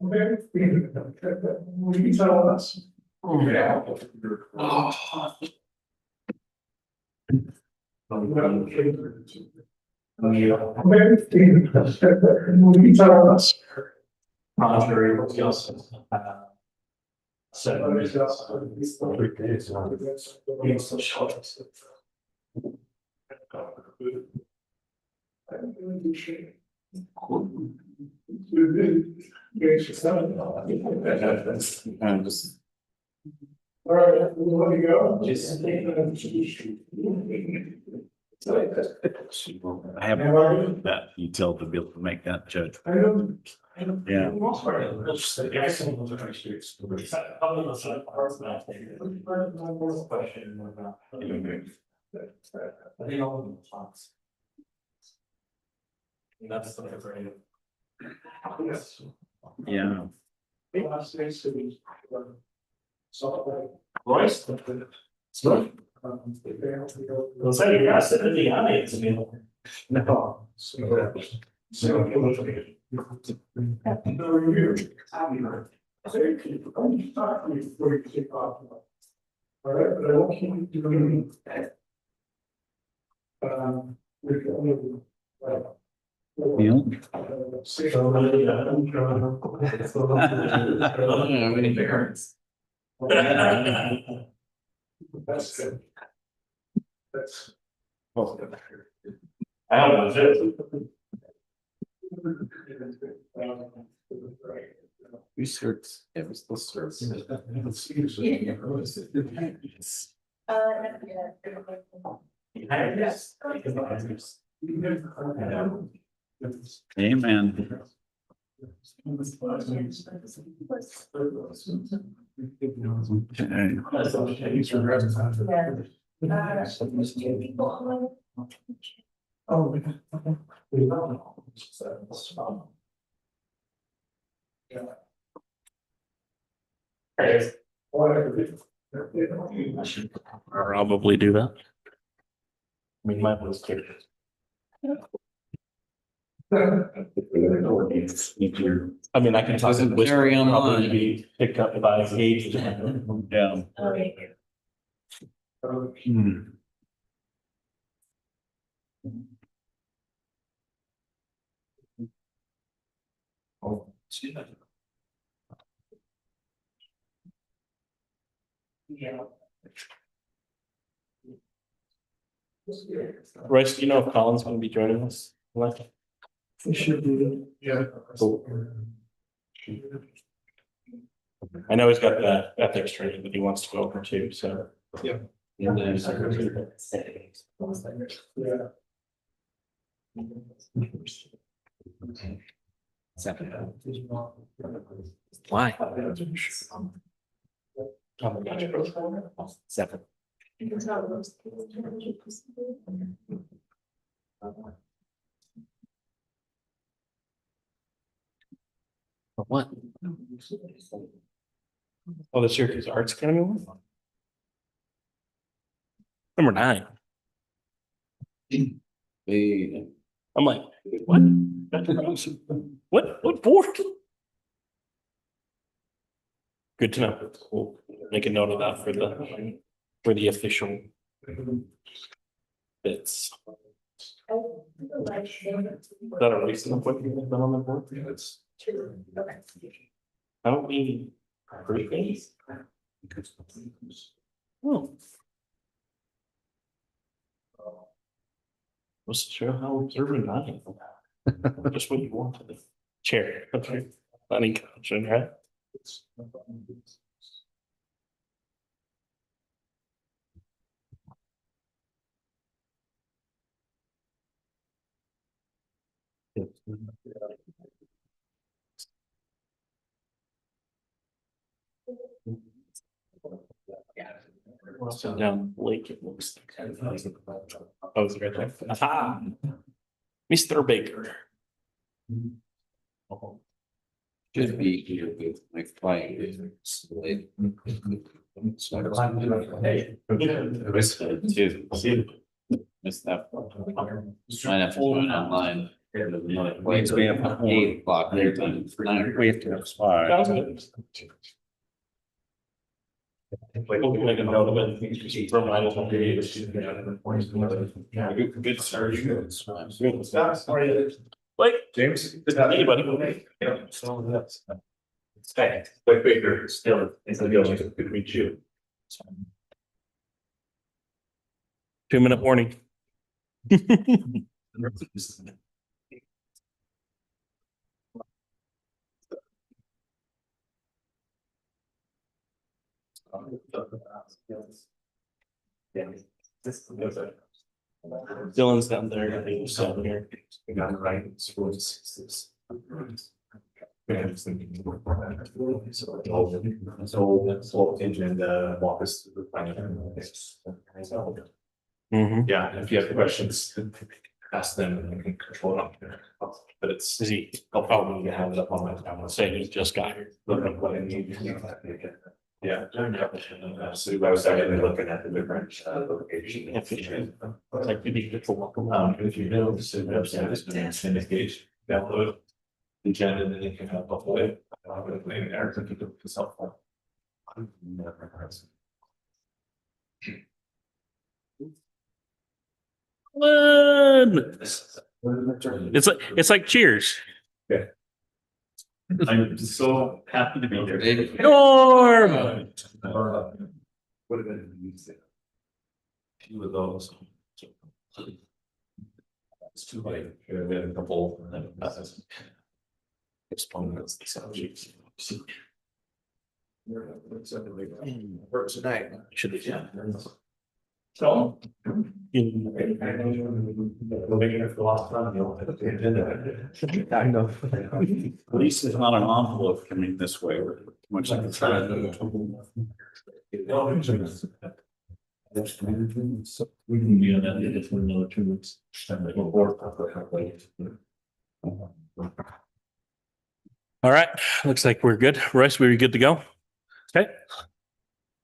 Okay. Will you tell us? Yeah. Will you tell us? Contrary to what else? All right, we'll let you go. I have that detail to be able to make that judgment. Yeah. That's the frame. Yeah. Royce? Well, say you guys said in the audience, no. All right, but I won't keep you doing that. Neil? That's good. That's. I don't know. Research, it was the search. Amen. Probably do that. I mean, my was clear. I mean, I can talk to Very whisper, probably online. be picked up by Gage. Yeah. Hmm. Royce, do you know if Colin's gonna be joining us? We should do, yeah. Cool. I know he's got the ethics training that he wants to go over too, so. Yeah. And then- Yeah. Why? Oh my gosh. 7. For what? Oh, the Syracuse Arts Academy one? Number 9. Hey. I'm like, what? What board? Good to know. We'll make a note of that for the official bits. Is that a recent appointment you've been on the board? It's. I don't mean briefings. Oh. Wasn't sure how observant I am. Just what you want for the chair. Okay. Planning commission, right? So down Lake, it looks like. Oh, it's right there. Aha. Mr. Baker. Should be here with my flight. Hey. Too. Missed that. Might have to join online. Needs to be up at 8 o'clock. We have to have 5. Sounds good. Like, we'll make a note of it. Remind us of the good start. Like, James, hey, buddy. Hey, quick Baker, still, it's a deal, good to meet you. 2-minute warning. Dylan's down there. I think he's down here. We got it right. So engine walk us through the plan. Yeah, if you have questions, ask them and we can control it. But it's easy. I'll probably have it up on my time. Saying he just got here. Yeah. So I was actually looking at the different location. Like you need to welcome. If you know, so just engage, download the agenda, then you can have a whole way. There, so people can helpful. It's like cheers. Okay. I'm so happy to be here. Norm! Would have been few of those. It's too late. Should have been a couple. Exponents. Works tonight. Should be done. So. I know. At least it's not an envelope coming this way. Much like it's trying to. We can be on that for another 2 weeks. All right, looks like we're good. Royce, we're good to go. Okay.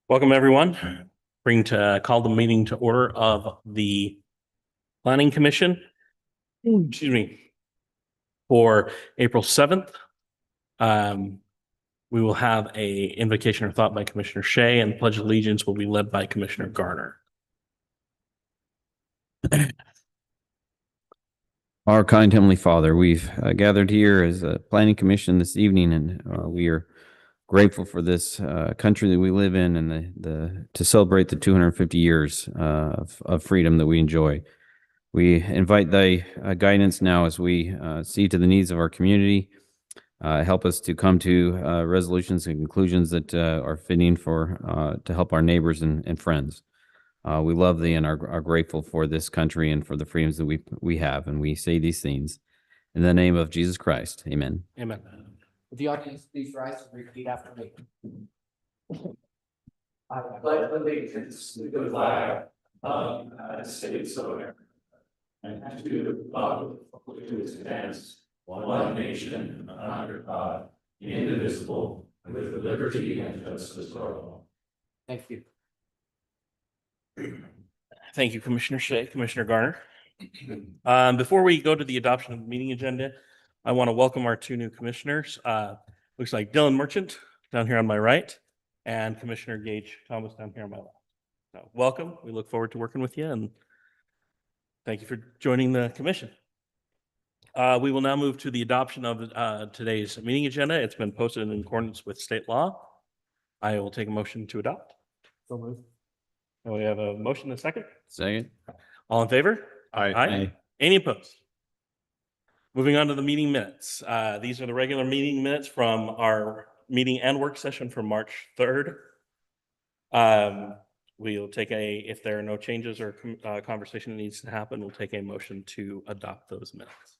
Welcome, everyone. Bring to call the meeting to order of the Planning Commission. Excuse me. For April 7th. We will have a invocation or thought by Commissioner Shea, and Pledge of Allegiance will be led by Commissioner Garner. Our kind Heavenly Father, we've gathered here as a planning commission this evening, and we are grateful for this country that we live in, and to celebrate the 250 years of freedom that we enjoy. We invite thy guidance now as we see to the needs of our community. Help us to come to resolutions and conclusions that are fitting for to help our neighbors and friends. We love thee and are grateful for this country and for the freedoms that we have, and we say these things in the name of Jesus Christ. Amen. Amen. Would the audience please rise and repeat after me? I pledge allegiance to the flag of the United States of America and to the republic for which it stands, one nation under God, indivisible, with liberty and justice for all. Thank you. Thank you, Commissioner Shea, Commissioner Garner. Before we go to the adoption of the meeting agenda, I want to welcome our 2 new commissioners. Looks like Dylan Merchant down here on my right and Commissioner Gage Thomas down here on my left. So welcome. We look forward to working with you, and thank you for joining the commission. We will now move to the adoption of today's meeting agenda. It's been posted in accordance with state law. I will take a motion to adopt. So moved. And we have a motion and a second. Second. All in favor? Aye. Any opposed? Moving on to the meeting minutes. These are the regular meeting minutes from our meeting and work session from March 3rd. We'll take if there are no changes or conversation that needs to happen, we'll take a motion to adopt those minutes.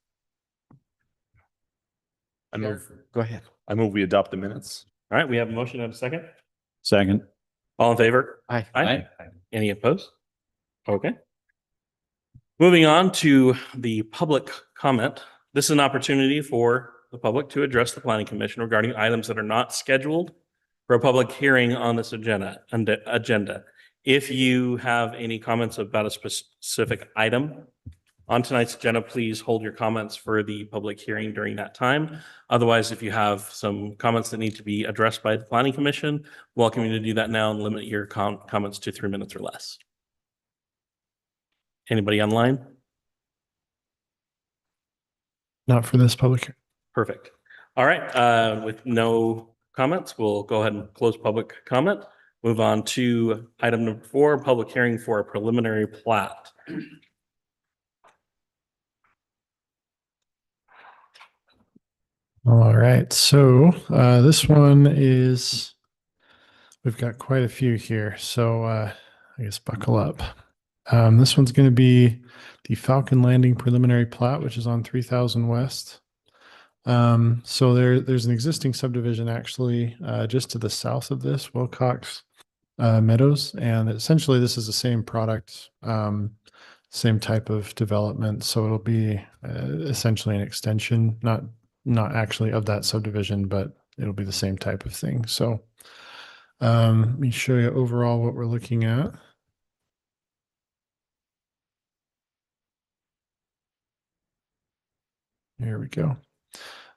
Go ahead. I move we adopt the minutes. All right, we have a motion and a second. Second. All in favor? Aye. Any opposed? Okay. Moving on to the public comment. This is an opportunity for the public to address the Planning Commission regarding items that are not scheduled for a public hearing on this agenda. If you have any comments about a specific item, on tonight's agenda, please hold your comments for the public hearing during that time. Otherwise, if you have some comments that need to be addressed by the Planning Commission, welcome you to do that now and limit your comments to 3 minutes or less. Anybody online? Not for this public hearing. Perfect. All right, with no comments, we'll go ahead and close public comment. Move on to item number 4, public hearing for a preliminary plat. All right, so this one is, we've got quite a few here, so I guess buckle up. This one's going to be the Falcon Landing preliminary plat, which is on 3000 West. So there's an existing subdivision actually just to the south of this, Wilcox Meadows, and essentially this is the same product, same type of development. So it'll be essentially an extension, not actually of that subdivision, but it'll be the same type of thing. So let me show you overall what we're looking at. Here we go.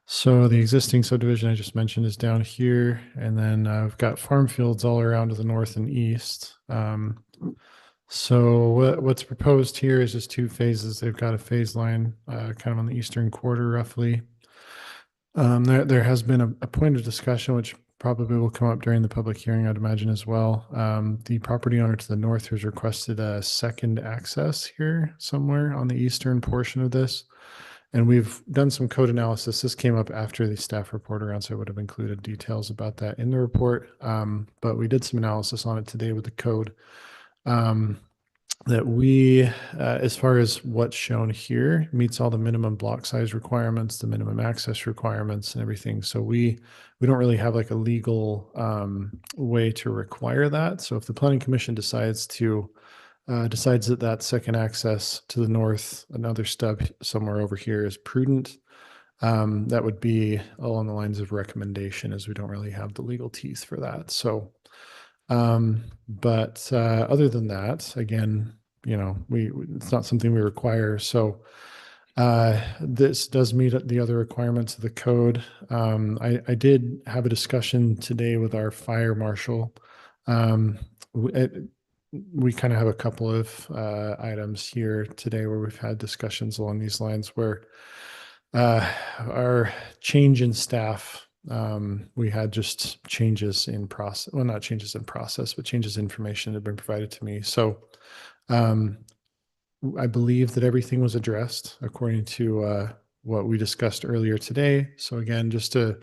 So the existing subdivision I just mentioned is down here, and then I've got farm fields all around to the north and east. So what's proposed here is just 2 phases. They've got a phase line kind of on the eastern quarter roughly. There has been a point of discussion, which probably will come up during the public hearing, I'd imagine as well. The property owner to the north has requested a second access here somewhere on the eastern portion of this. And we've done some code analysis. This came up after the staff report around, so I would have included details about that in the report. But we did some analysis on it today with the code. That we, as far as what's shown here, meets all the minimum block size requirements, the minimum access requirements and everything. So we don't really have like a legal way to require that. So if the Planning Commission decides that that second access to the north, another stub somewhere over here is prudent, that would be along the lines of recommendation, as we don't really have the legal teeth for that. So but other than that, again, you know, it's not something we require. So this does meet the other requirements of the code. I did have a discussion today with our fire marshal. We kind of have a couple of items here today where we've had discussions along these lines where our change in staff, we had just changes in process, well, not changes in process, but changes in information that had been provided to me. So I believe that everything was addressed according to what we discussed earlier today. So again, just to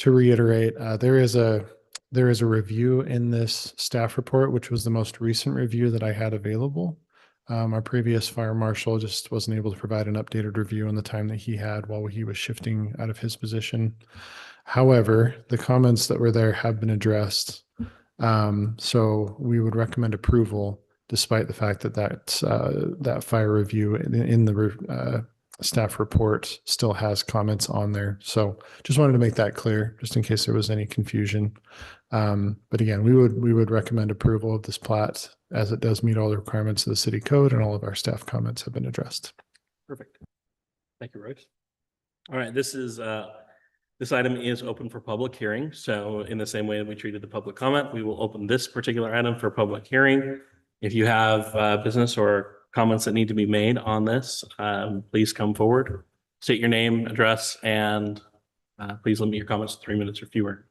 reiterate, there is a review in this staff report, which was the most recent review that I had available. Our previous fire marshal just wasn't able to provide an updated review in the time that he had while he was shifting out of his position. However, the comments that were there have been addressed. So we would recommend approval, despite the fact that that fire review in the staff report still has comments on there. So just wanted to make that clear, just in case there was any confusion. But again, we would recommend approval of this plat, as it does meet all the requirements of the city code, and all of our staff comments have been addressed. Perfect. Thank you, Royce. All right, this item is open for public hearing. So in the same way that we treated the public comment, we will open this particular item for public hearing. If you have business or comments that need to be made on this, please come forward, state your name, address, and please limit your comments to 3 minutes or fewer.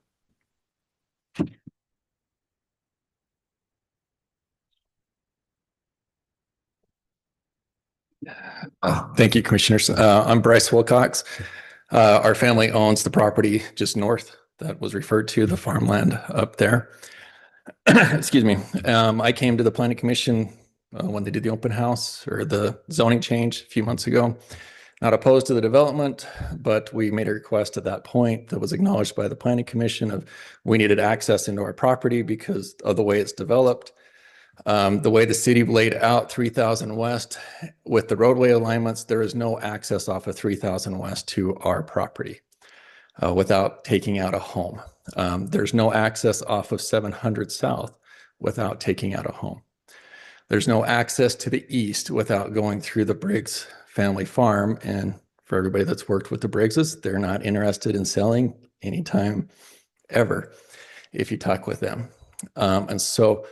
Thank you, Commissioners. I'm Bryce Wilcox. Our family owns the property just north that was referred to, the farmland up there. Excuse me. I came to the Planning Commission when they did the open house or the zoning change a few months ago. Not opposed to the development, but we made a request at that point that was acknowledged by the Planning Commission of we needed access into our property because of the way it's developed. The way the city laid out 3000 West with the roadway alignments, there is no access off of 3000 West to our property without taking out a home. There's no access off of 700 South without taking out a home. There's no access to the east without going through the Briggs family farm. And for everybody that's worked with the Briggses, they're not interested in selling anytime ever if you talk with them. And so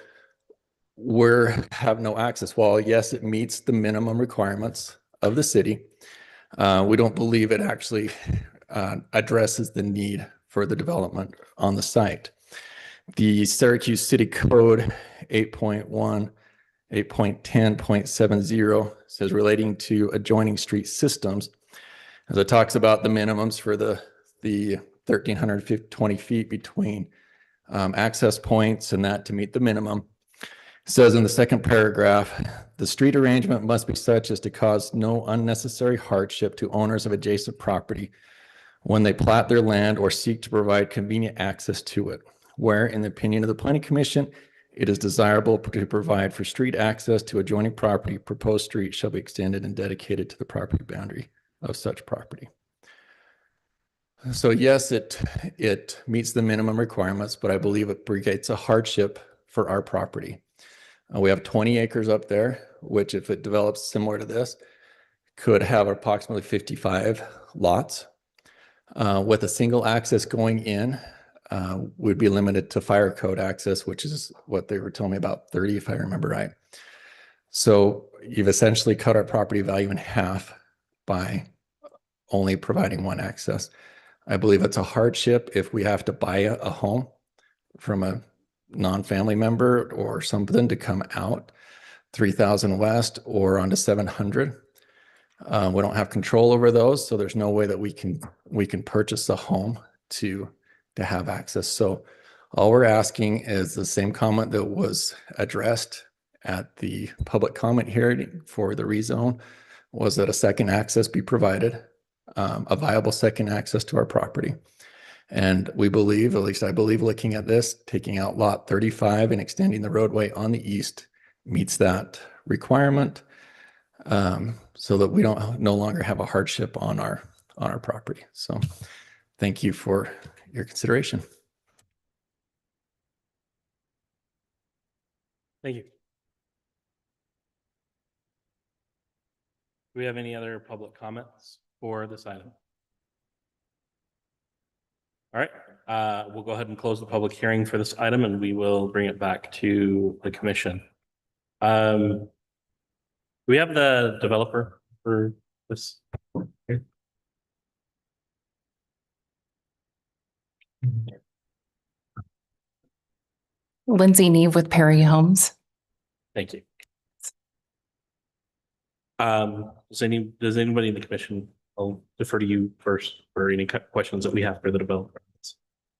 have no access. While yes, it meets the minimum requirements of the city, we don't believe it actually addresses the need for the development on the site. The Syracuse City Code 8.1, 8.10.70 says relating to adjoining street systems, as it talks about the minimums for the 1,320 feet between access points and that to meet the minimum. It says in the second paragraph, the street arrangement must be such as to cause no unnecessary hardship to owners of adjacent property when they plat their land or seek to provide convenient access to it, where, in the opinion of the Planning Commission, it is desirable to provide for street access to adjoining property. Proposed street shall be extended and dedicated to the property boundary of such property. So yes, it meets the minimum requirements, but I believe it creates a hardship for our property. We have 20 acres up there, which if it develops similar to this, could have approximately 55 lots. With a single access going in, would be limited to fire code access, which is what they were telling me about 30, if I remember right. So you've essentially cut our property value in half by only providing one access. I believe it's a hardship if we have to buy a home from a non-family member or something to come out 3,000 west or onto 700. We don't have control over those, so there's no way that we can purchase a home to have access. So all we're asking is the same comment that was addressed at the public comment hearing for the rezone, was that a second access be provided, a viable second access to our property. And we believe, at least I believe, looking at this, taking out lot 35 and extending the roadway on the east meets that requirement, so that we no longer have a hardship on our property. So thank you for your consideration. Thank you. Do we have any other public comments for this item? All right, we'll go ahead and close the public hearing for this item and we will bring it back to the commission. Do we have the developer for this? Lindsay Neve with Perry Homes. Thank you. Does anybody in the commission, I'll defer to you first for any questions that we have for the developer.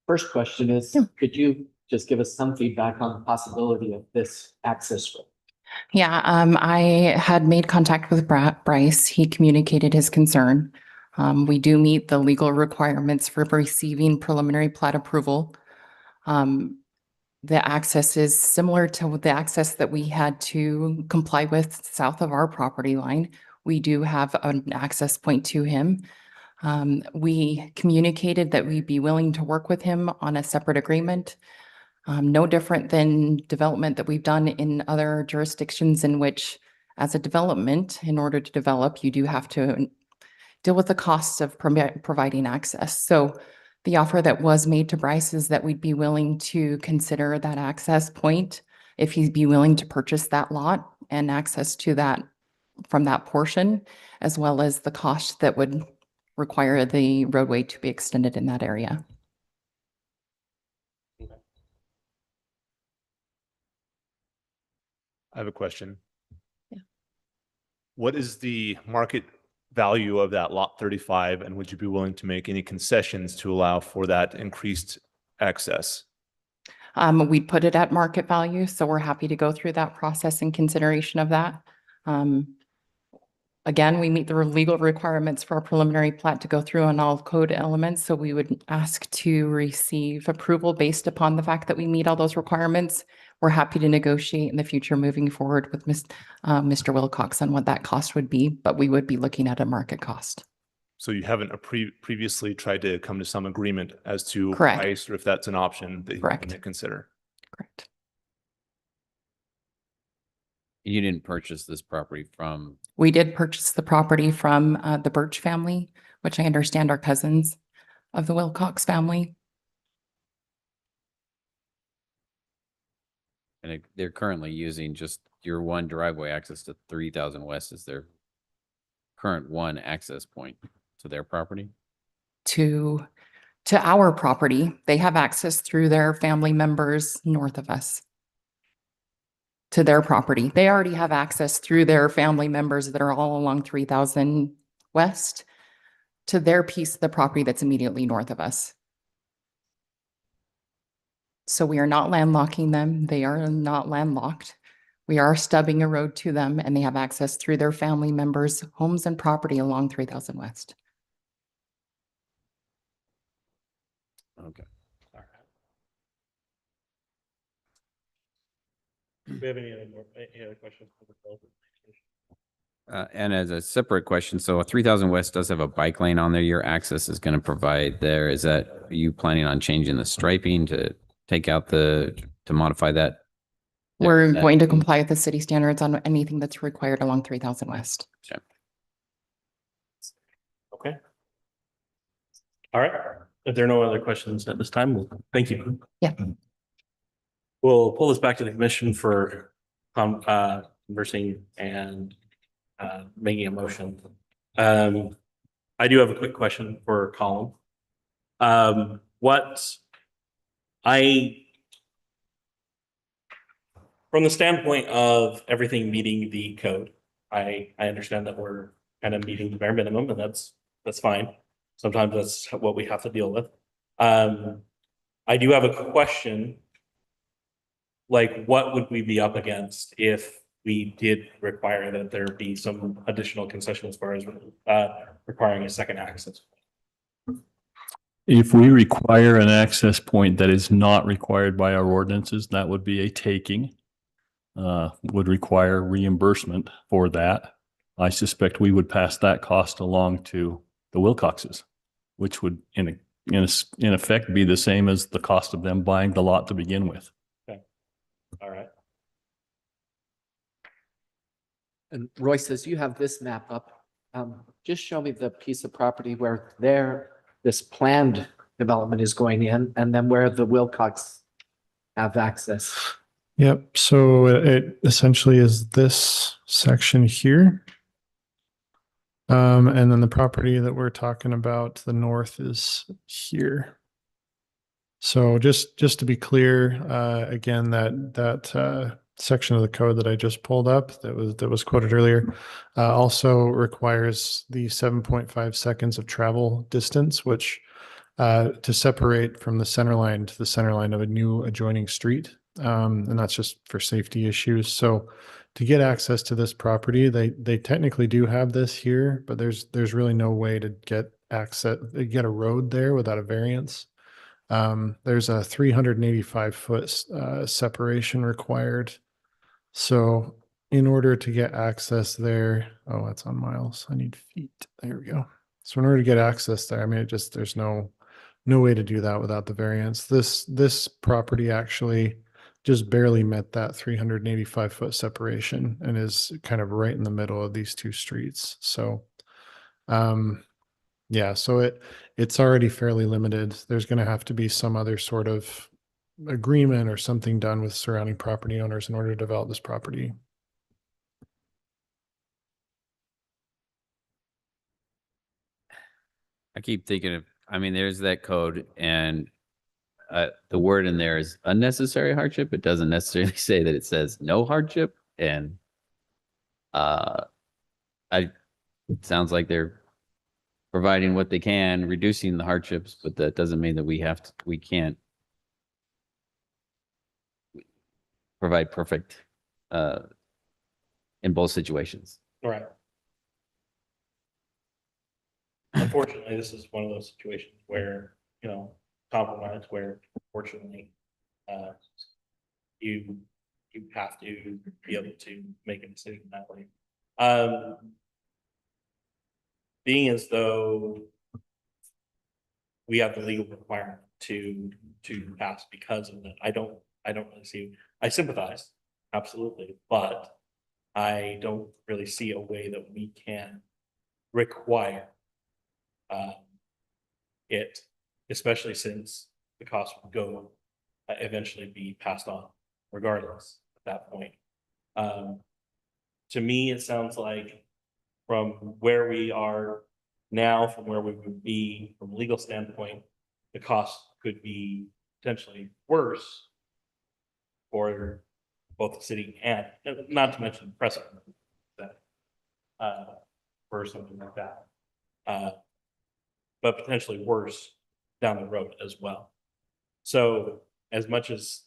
First question is, could you just give us some feedback on the possibility of this access road? Yeah, I had made contact with Bryce. He communicated his concern. We do meet the legal requirements for receiving preliminary plat approval. The access is similar to the access that we had to comply with south of our property line. We do have an access point to him. We communicated that we'd be willing to work with him on a separate agreement. No different than development that we've done in other jurisdictions in which, as a development, in order to develop, you do have to deal with the costs of providing access. So the offer that was made to Bryce is that we'd be willing to consider that access point if he'd be willing to purchase that lot and access to that from that portion, as well as the cost that would require the roadway to be extended in that area. I have a question. Yeah. What is the market value of that lot 35, and would you be willing to make any concessions to allow for that increased access? We'd put it at market value, so we're happy to go through that process in consideration of that. Again, we meet the legal requirements for our preliminary plat to go through on all code elements, so we would ask to receive approval based upon the fact that we meet all those requirements. We're happy to negotiate in the future moving forward with Mr. Wilcox on what that cost would be, but we would be looking at a market cost. So you haven't previously tried to come to some agreement as to Correct. price, or if that's an option that you Correct. can consider? Correct. You didn't purchase this property from, We did purchase the property from the Birch family, which I understand are cousins of the Wilcox family. and they're currently using just your one driveway access to 3000 West as their current one access point to their property? To our property. They have access through their family members north of us to their property. They already have access through their family members that are all along 3000 West to their piece of the property that's immediately north of us. So we are not landlocking them. They are not landlocked. We are stubbing a road to them, and they have access through their family members' homes and property along 3000 West. Okay. All right. Do we have any other questions? And as a separate question, so 3000 West does have a bike lane on there. Your access is going to provide there. Is that, are you planning on changing the striping to take out to modify that? We're that- going to comply with the city standards on anything that's required along 3000 West. Okay. All right. If there are no other questions at this time, well, thank you. Yeah. We'll pull this back to the commission for conversing and making a motion. I do have a quick question for Colin. From the standpoint of everything meeting the code, I understand that we're kind of meeting the bare minimum, and that's fine. Sometimes that's what we have to deal with. I do have a question. Like, what would we be up against if we did require that there be some additional concession as far as requiring a second access? If we require an access point that is not required by our ordinances, that would be a taking. Would require reimbursement for that. I suspect we would pass that cost along to the Wilcoxes, which would in effect be the same as the cost of them buying the lot to begin with. Okay. All right. And Royce says, you have this map up. Just show me the piece of property where this planned development is going in, and then where the Wilcox have access. Yep. So it essentially is this section here. And then the property that we're talking about to the north is here. So just to be clear, again, that section of the code that I just pulled up that was quoted earlier also requires the 7.5 seconds of travel distance, which to separate from the center line to the center line of a new adjoining street. And that's just for safety issues. So to get access to this property, they technically do have this here, but there's really no way to get a road there without a variance. There's a 385 foot separation required. So in order to get access there, oh, that's on miles. I need feet. There we go. So in order to get access there, I mean, there's no way to do that without the variance. This property actually just barely met that 385 foot separation and is kind of right in the middle of these two streets. So, yeah, so it's already fairly limited. There's going to have to be some other sort of agreement or something done with surrounding property owners in order to develop this property. I keep thinking of, I mean, there's that code and the word in there is unnecessary hardship. It doesn't necessarily say that it says no hardship. And it sounds like they're providing what they can, reducing the hardships, but that doesn't mean that we can't provide perfect in both situations. All right. Unfortunately, this is one of those situations where, compromise, where unfortunately, you have to be able to make a decision that way. Being as though we have the legal requirement to pass because of that, I don't really see. I sympathize, absolutely, but I don't really see a way that we can require it, especially since the cost would go eventually be passed on regardless at that point. To me, it sounds like from where we are now, from where we would be from a legal standpoint, the cost could be potentially worse for both the city and not to mention precedent that for something like that. But potentially worse down the road as well. So as much as,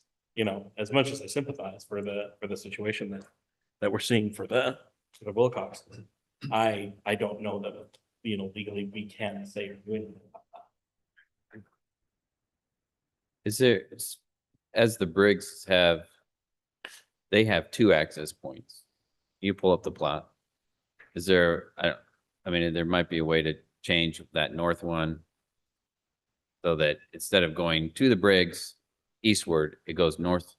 as much as I sympathize for the situation that we're seeing for the Wilcox, I don't know that, legally we can say or do anything about that. Is there, as the Briggs they have 2 access points. You pull up the plot. Is there, I mean, there might be a way to change that north one so that instead of going to the Briggs eastward, it goes north.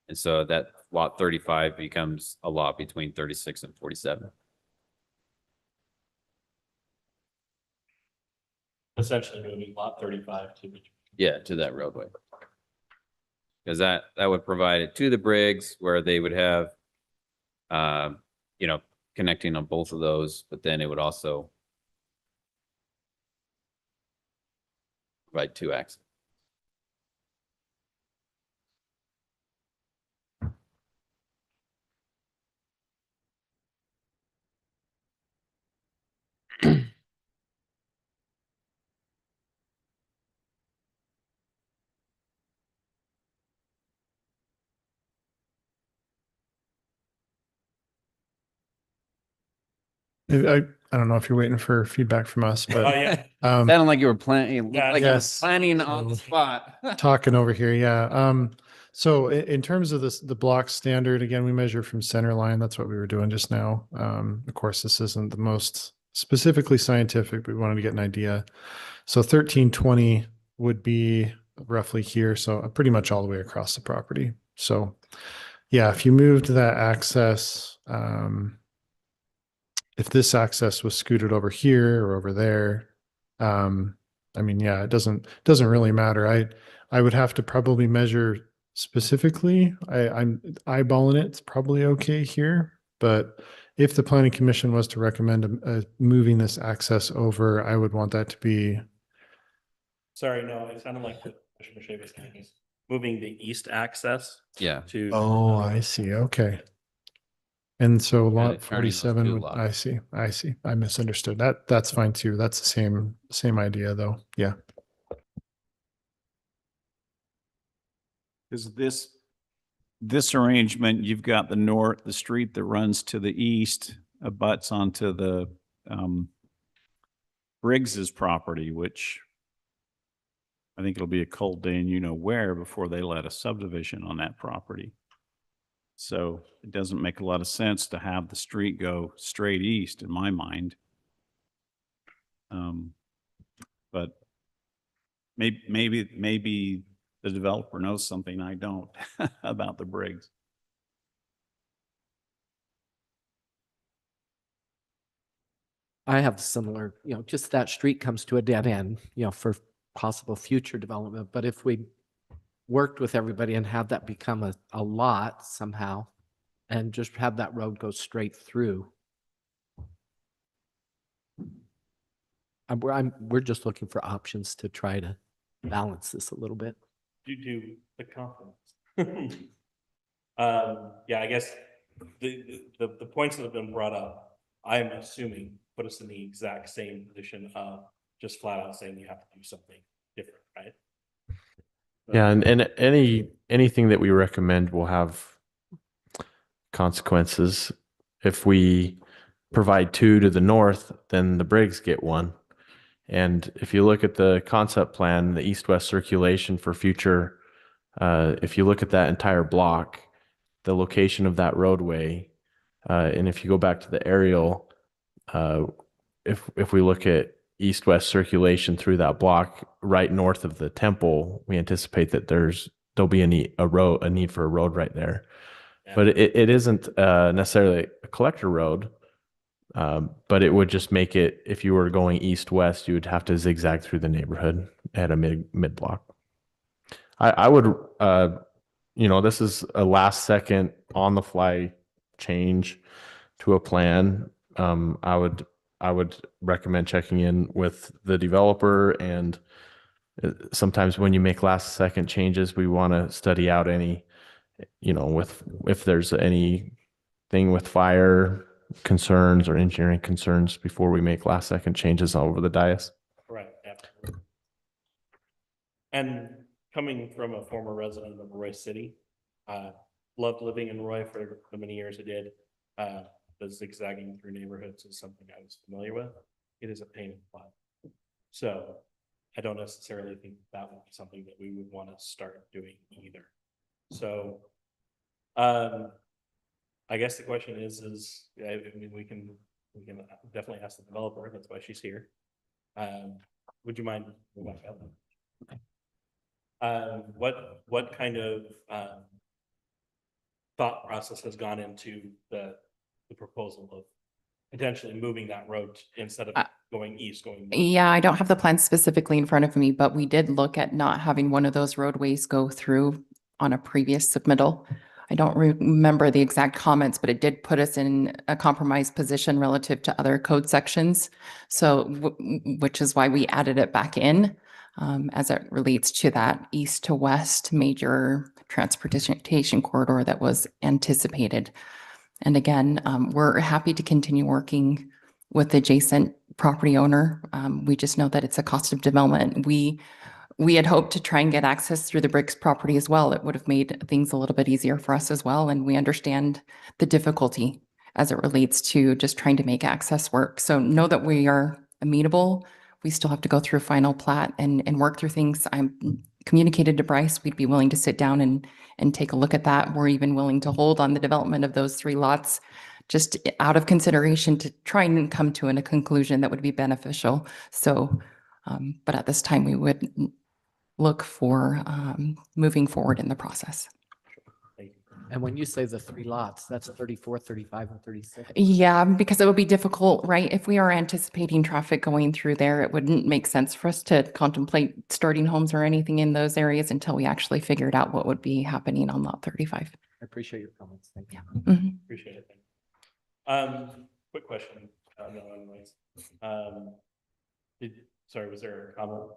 And so that lot 35 becomes a lot between 36 and 47. Essentially moving lot 35 to Yeah, to that roadway. Because that would provide it to the Briggs where they would have, connecting on both of those, but then it would also provide 2 access. I don't know if you're waiting for feedback from us, Oh, but yeah. Sounded like you were planning, Yeah, like you were yes. planning on the spot. Talking over here, yeah. So in terms of the block standard, again, we measure from center line. That's what we were doing just now. Of course, this isn't the most specifically scientific, but we wanted to get an idea. So 1320 would be roughly here, so pretty much all the way across the property. So yeah, if you moved that access, if this access was scooted over here or over there, I mean, yeah, it doesn't really matter. I would have to probably measure specifically. I'm eyeballing it. It's probably okay here, but if the planning commission was to recommend moving this access over, I would want that to be. Sorry, no, it sounded like what Commissioner Shea was saying is moving the east access Yeah. to. Oh, I see. Okay. And so lot turning those 47, two would- lots. I see. I misunderstood. That's fine too. That's the same idea though. Yeah. Is this arrangement, you've got the street that runs to the east abuts onto the Briggs's property, which I think it'll be a cold day and where before they let a subdivision on that property. So it doesn't make a lot of sense to have the street go straight east in my mind. But maybe the developer knows something I don't about the Briggs. I have similar, just that street comes to a dead end, for possible future development. But if we worked with everybody and had that become a lot somehow and just have that road go straight through. We're just looking for options to try to balance this a little bit. Due to the confidence. Yeah, I guess the points that have been brought up, I'm assuming put us in the exact same position of just flat out saying you have to do something different, right? Yeah, and anything that we recommend will have consequences. If we provide 2 to the north, then the Briggs get 1. And if you look at the concept plan, the east-west circulation for future, if you look at that entire block, the location of that roadway, and if you go back to the aerial, if we look at east-west circulation through that block right north of the temple, we anticipate that there'll be a need for a road right there. But it isn't necessarily a collector road. But it would just make it, if you were going east-west, you would have to zigzag through the neighborhood at a mid block. I would, this is a last second on the fly change to a plan. I would recommend checking in with the developer, and sometimes when you make last second changes, we want to study out any, if there's anything with fire concerns or engineering concerns before we make last second changes all over the dais. Right. Absolutely. And coming from a former resident of Roy City, loved living in Roy for the many years I did. The zigzagging through neighborhoods is something I was familiar with. It is a pain in the butt. So I don't necessarily think that would be something that we would want to start doing either. So I guess the question is I mean, we can definitely ask the developer. That's why she's here. Would you mind? What kind of thought process has gone into the proposal of potentially moving that road instead of going east, going north? Yeah, I don't have the plan specifically in front of me, but we did look at not having one of those roadways go through on a previous submittal. I don't remember the exact comments, but it did put us in a compromised position relative to other code sections. So, which is why we added it back in as it relates to that east to west major transportation corridor that was anticipated. And again, we're happy to continue working with the adjacent property owner. We just know that it's a cost of development. We had hoped to try and get access through the Briggs property as well. It would have made things a little bit easier for us as well. And we understand the difficulty as it relates to just trying to make access work. So know that we are amenable. We still have to go through final plat and work through things. I'm communicated to Bryce, we'd be willing to sit down and take a look at that. We're even willing to hold on the development of those 3 lots, just out of consideration to try and come to a conclusion that would be beneficial. So, but at this time we would look for moving forward in the process. And when you say the 3 lots, that's 34, 35, and 36. Yeah, because it would be difficult, right? If we are anticipating traffic going through there, it wouldn't make sense for us to contemplate starting homes or anything in those areas until we actually figured out what would be happening on lot 35. I appreciate your comments. Thank you. Mhm. Appreciate it. Quick question. Sorry, was there a comment?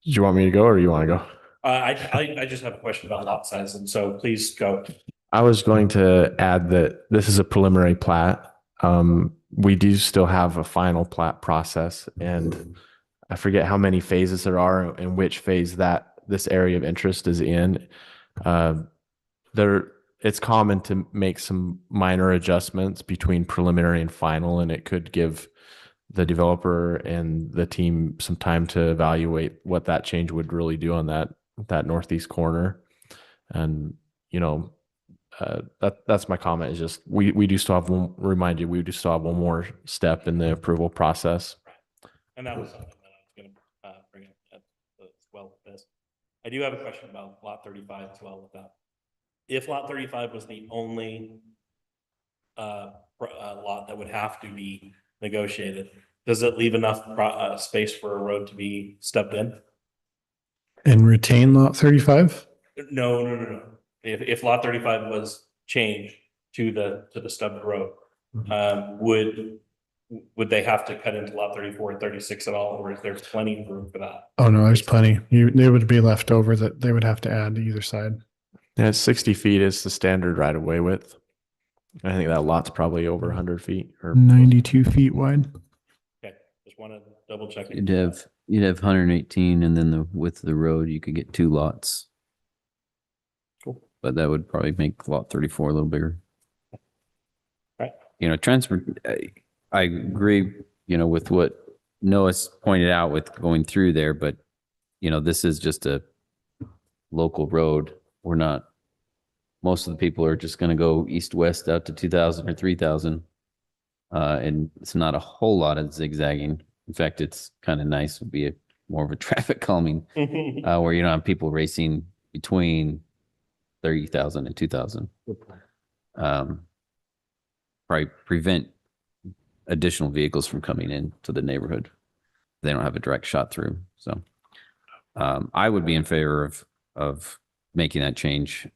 You want me to go or you want to go? I just have a question about lot size, and so please go. I was going to add that this is a preliminary plat. We do still have a final plat process, and I forget how many phases there are and which phase that this area of interest is in. It's common to make some minor adjustments between preliminary and final, and it could give the developer and the team some time to evaluate what that change would really do on that northeast corner. And that's my comment, is just we do still have we do still have one more step in the approval process. And that was something that I was going to bring up as well with this. I do have a question about lot 35 as well with that. If lot 35 was the only lot that would have to be negotiated, does it leave enough space for a road to be stepped in? And retain lot 35? No. If lot 35 was changed to the stubbed road, would they have to cut into lot 34 and 36 at all, or is there plenty of room for that? Oh, no, there's plenty. They would be left over that they would have to add to either side. Yeah, 60 feet is the standard right of way width. I think that lot's probably over 100 feet or 92 feet wide. Okay, just want to double check. You'd have 118, and then the width of the road, you could get 2 lots. Cool. But that would probably make lot 34 a little bigger. Right. I agree, with what Noah's pointed out with going through there, but this is just a local road. Most of the people are just going to go east-west out to 2,000 or 3,000. And it's not a whole lot of zigzagging. In fact, it's kind of nice. It would be more of a traffic calming where you don't have people racing between 30,000 and 2,000. Probably prevent additional vehicles from coming into the neighborhood. They don't have a direct shot through. So I would be in favor of making that change,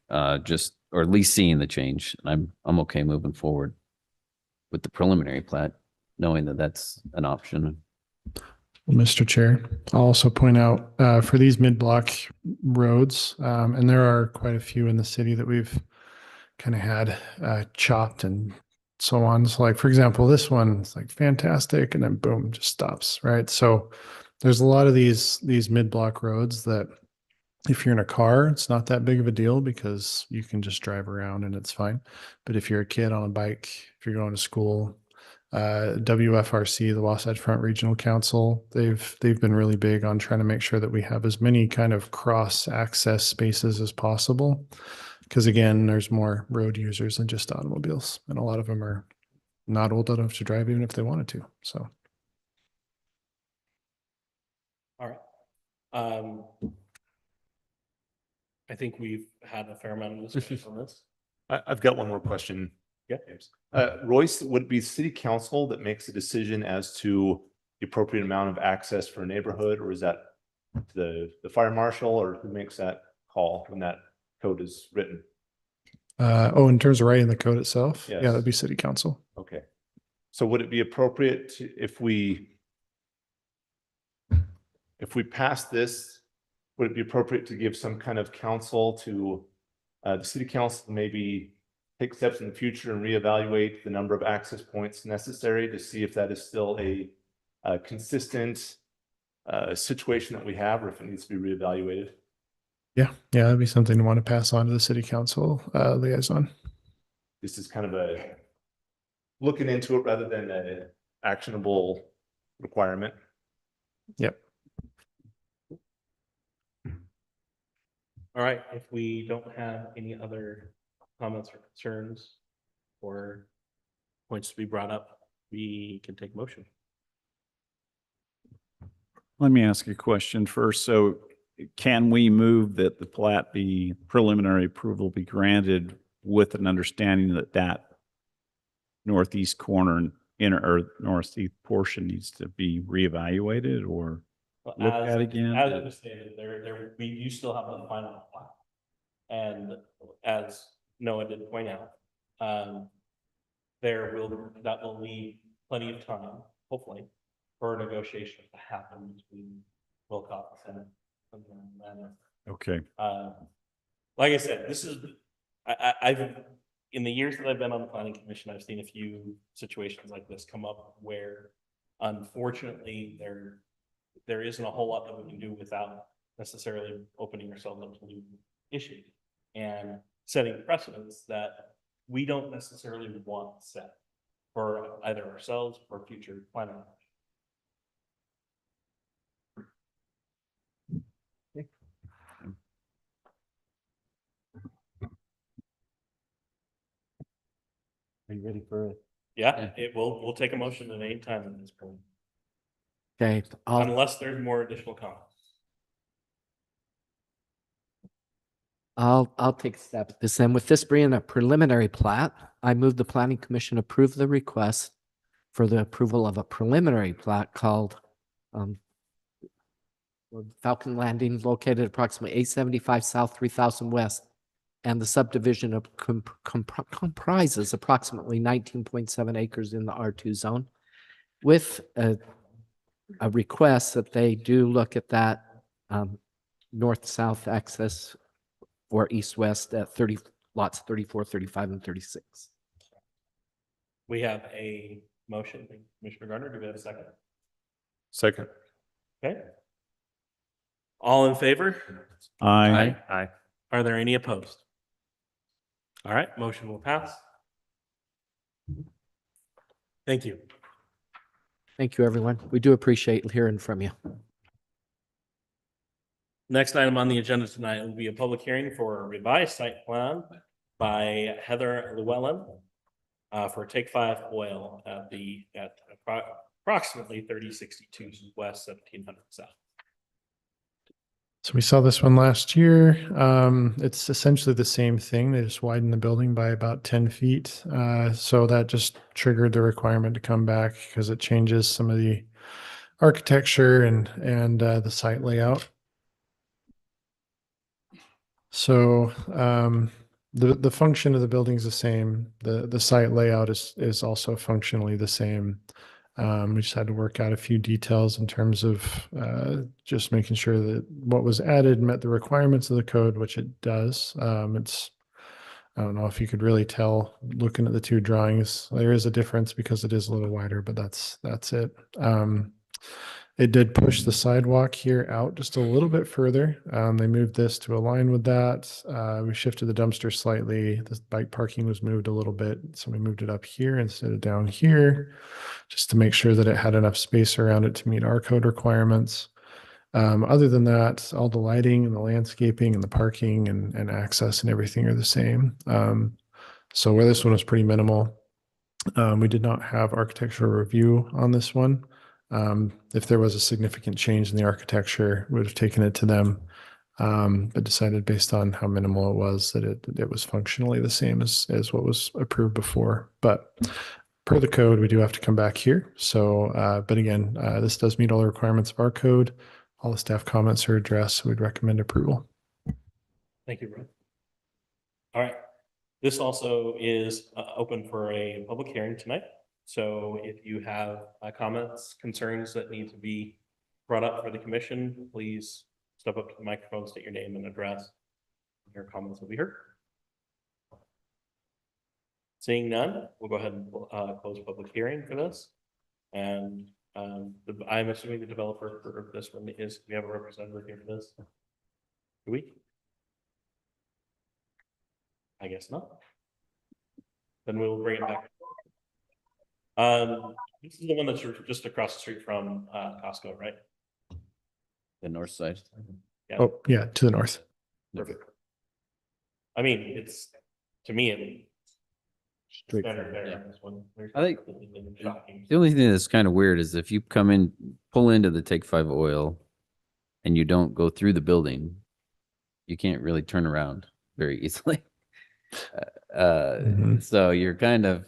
just, or at least seeing the change. I'm okay moving forward with the preliminary plat, knowing that that's an option. Mr. Chair, I'll also point out for these mid-block roads, and there are quite a few in the city that we've kind of had chopped and so on. So like, for example, this one is like fantastic, and then boom, just stops, right? So there's a lot of these mid-block roads that if you're in a car, it's not that big of a deal because you can just drive around and it's fine. But if you're a kid on a bike, if you're going to school, WFRC, the Wasatch Front Regional Council, they've been really big on trying to make sure that we have as many kind of cross access spaces as possible. Because again, there's more road users than just automobiles, and a lot of them are not old enough to drive even if they wanted to. So. All right. I think we've had a fair amount of discussion on this. I've got one more question. Yeah. Royce, would it be city council that makes a decision as to the appropriate amount of access for a neighborhood, or is that the fire marshal, or who makes that call when that code is written? In terms of writing the code itself, Yes. yeah, that'd be city council. Okay. So would it be appropriate to, if we pass this, would it be appropriate to give some kind of counsel to the city council, maybe take steps in the future and reevaluate the number of access points necessary to see if that is still a consistent situation that we have, or if it needs to be reevaluated? Yeah, that'd be something to want to pass on to the city council liaison. This is kind of a looking into it rather than an actionable requirement. Yep. All right, if we don't have any other comments or concerns or points to be brought up, we can take motion. Let me ask a question first. So can we move that the plat be preliminary approval be granted with an understanding that that northeast corner and inner or northeast portion needs to be reevaluated or looked at again? As it was stated, you still have the final plat. And as Noah did point out, that will leave plenty of time, hopefully, for negotiations to happen between Wilcox and Manor. Okay. Like I said, this is, I've in the years that I've been on the planning commission, I've seen a few situations like this come up where unfortunately there isn't a whole lot that we can do without necessarily opening ourselves up to new issues and setting precedents that we don't necessarily want set for either ourselves or future planning. Are you ready for it? Yeah, we'll take a motion at any time at this point, Okay, unless there's more additional comments. I'll take a stab at this. And with this being a preliminary plat, I move the planning commission approve the request for the approval of a preliminary plat called Falcon Landing, located approximately 875 South, 3000 West. And the subdivision of comprises approximately 19.7 acres in the R2 zone, with a request that they do look at that north-south access or east-west at lots 34, 35, and 36. We have a motion. Commissioner Gardner, do we have a second? Second. Okay. All in favor? Aye. Aye. Are there any opposed? All right, motion will pass. Thank you. Thank you, everyone. We do appreciate hearing from you. Next item on the agenda tonight will be a public hearing for a revised site plan by Heather Llewellyn for Take 5 Oil at approximately 3062 West, 1700 South. So we saw this one last year. It's essentially the same thing. They just widened the building by about 10 feet. So that just triggered the requirement to come back because it changes some of the architecture and the site layout. So the function of the building is the same. The site layout is also functionally the same. We just had to work out a few details in terms of just making sure that what was added met the requirements of the code, which it does. I don't know if you could really tell looking at the two drawings. There is a difference because it is a little wider, but that's it. It did push the sidewalk here out just a little bit further. They moved this to align with that. We shifted the dumpster slightly. The bike parking was moved a little bit. So we moved it up here instead of down here, just to make sure that it had enough space around it to meet our code requirements. Other than that, all the lighting and the landscaping and the parking and access and everything are the same. So where this one was pretty minimal, we did not have architectural review on this one. If there was a significant change in the architecture, we would have taken it to them, but decided based on how minimal it was that it was functionally the same as what was approved before. But per the code, we do have to come back here. So, but again, this does meet all the requirements of our code. All the staff comments are addressed. So we'd recommend approval. Thank you, Brett. All right. This also is open for a public hearing tonight. So if you have comments, concerns that need to be brought up for the commission, please step up to the microphone, state your name and address. Your comments will be heard. Seeing none, we'll go ahead and close public hearing for this. And I'm assuming the developer for this one is, we have a representative here for this. Do we? I guess not. Then we'll bring it back. This is the one that's just across the street from Costco, right? The north side. Yeah. Oh, yeah, to the north. Perfect. I mean, it's, to me, it's Straight. standard there. Yeah. This one. I think Shocking. the only thing that's kind of weird is if you come in, pull into the Take 5 Oil and you don't go through the building, you can't really turn around very easily. So you're kind of,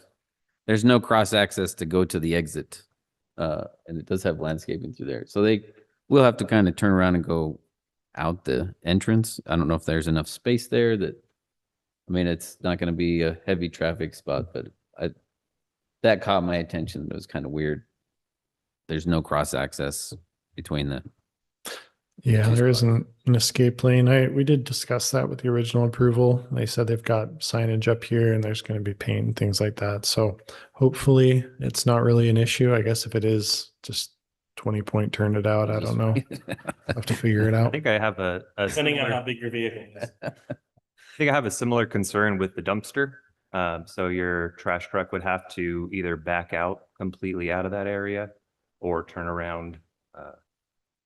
there's no cross access to go to the exit. And it does have landscaping through there. So they will have to kind of turn around and go out the entrance. I don't know if there's enough space there that, I mean, it's not going to be a heavy traffic spot, but that caught my attention. It was kind of weird. There's no cross access between the. Yeah, two there spots. isn't an escape lane. We did discuss that with the original approval. They said they've got signage up here and there's going to be paint and things like that. So hopefully it's not really an issue. I guess if it is, just 20-point turned it out. I don't know. I'll have to figure it I out. think I have a Depending on similar, how big your vehicle is. I think I have a similar concern with the dumpster. So your trash truck would have to either back out completely out of that area or turn around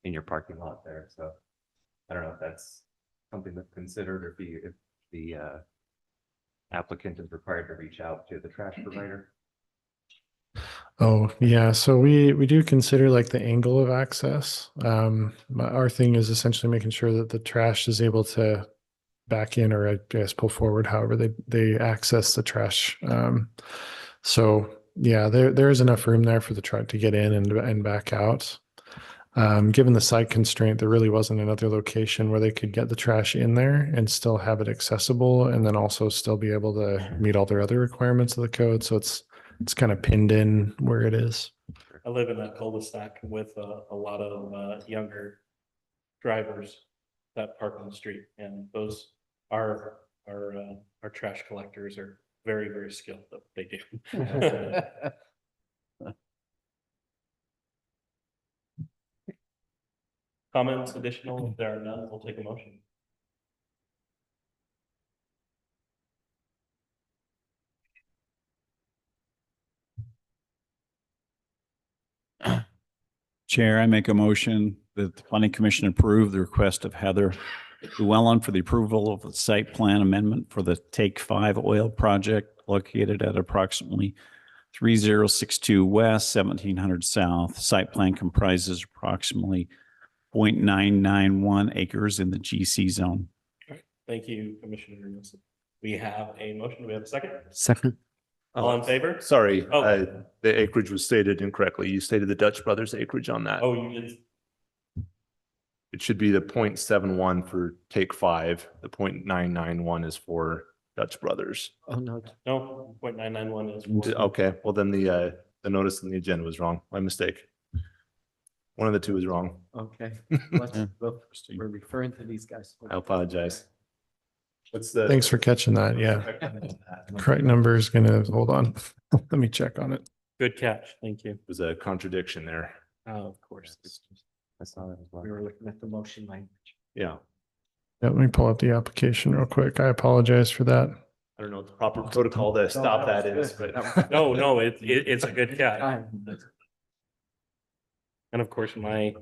in your parking lot there. So I don't know if that's something that's considered or if the applicant is required to reach out to the trash provider. Oh, yeah. So we do consider like the angle of access. Our thing is essentially making sure that the trash is able to back in, or I guess pull forward, however they access the trash. So yeah, there is enough room there for the truck to get in and back out. Given the site constraint, there really wasn't another location where they could get the trash in there and still have it accessible, and then also still be able to meet all their other requirements of the code. So it's kind of pinned in where it is. I live in that cul-de-sac with a lot of younger drivers that park on the street, and those our trash collectors are very, very skilled at what they do. Comments additional? If there are none, we'll take a motion. Chair, I make a motion that the planning commission approve the request of Heather Llewellyn for the approval of the site plan amendment for the Take 5 Oil project located at approximately 3062 West, 1700 South. Site plan comprises approximately 0.991 acres in the GC zone. Thank you, Commissioner Nielsen. We have a motion. Do we have a second? Second. All in favor? Sorry, Oh. the acreage was stated incorrectly. You stated the Dutch Brothers acreage on that. Oh, you did. It should be the 0.71 for take 5. The 0.991 is for Dutch Brothers. Oh, no. No, 0.991 is. Okay, well then the notice in the agenda was wrong. My mistake. One of the two is wrong. Okay. We're referring to these guys. I apologize. What's the? Thanks for catching that. Yeah. Correct number is gonna, hold on. Let me check on it. Good catch. Thank you. There's a contradiction there. Oh, of course. I saw that as well. We were looking at the motion language. Yeah. Yeah, let me pull up the application real quick. I apologize for that. I don't know what the proper protocol to stop that is, but. No, it's a good catch. And of course, While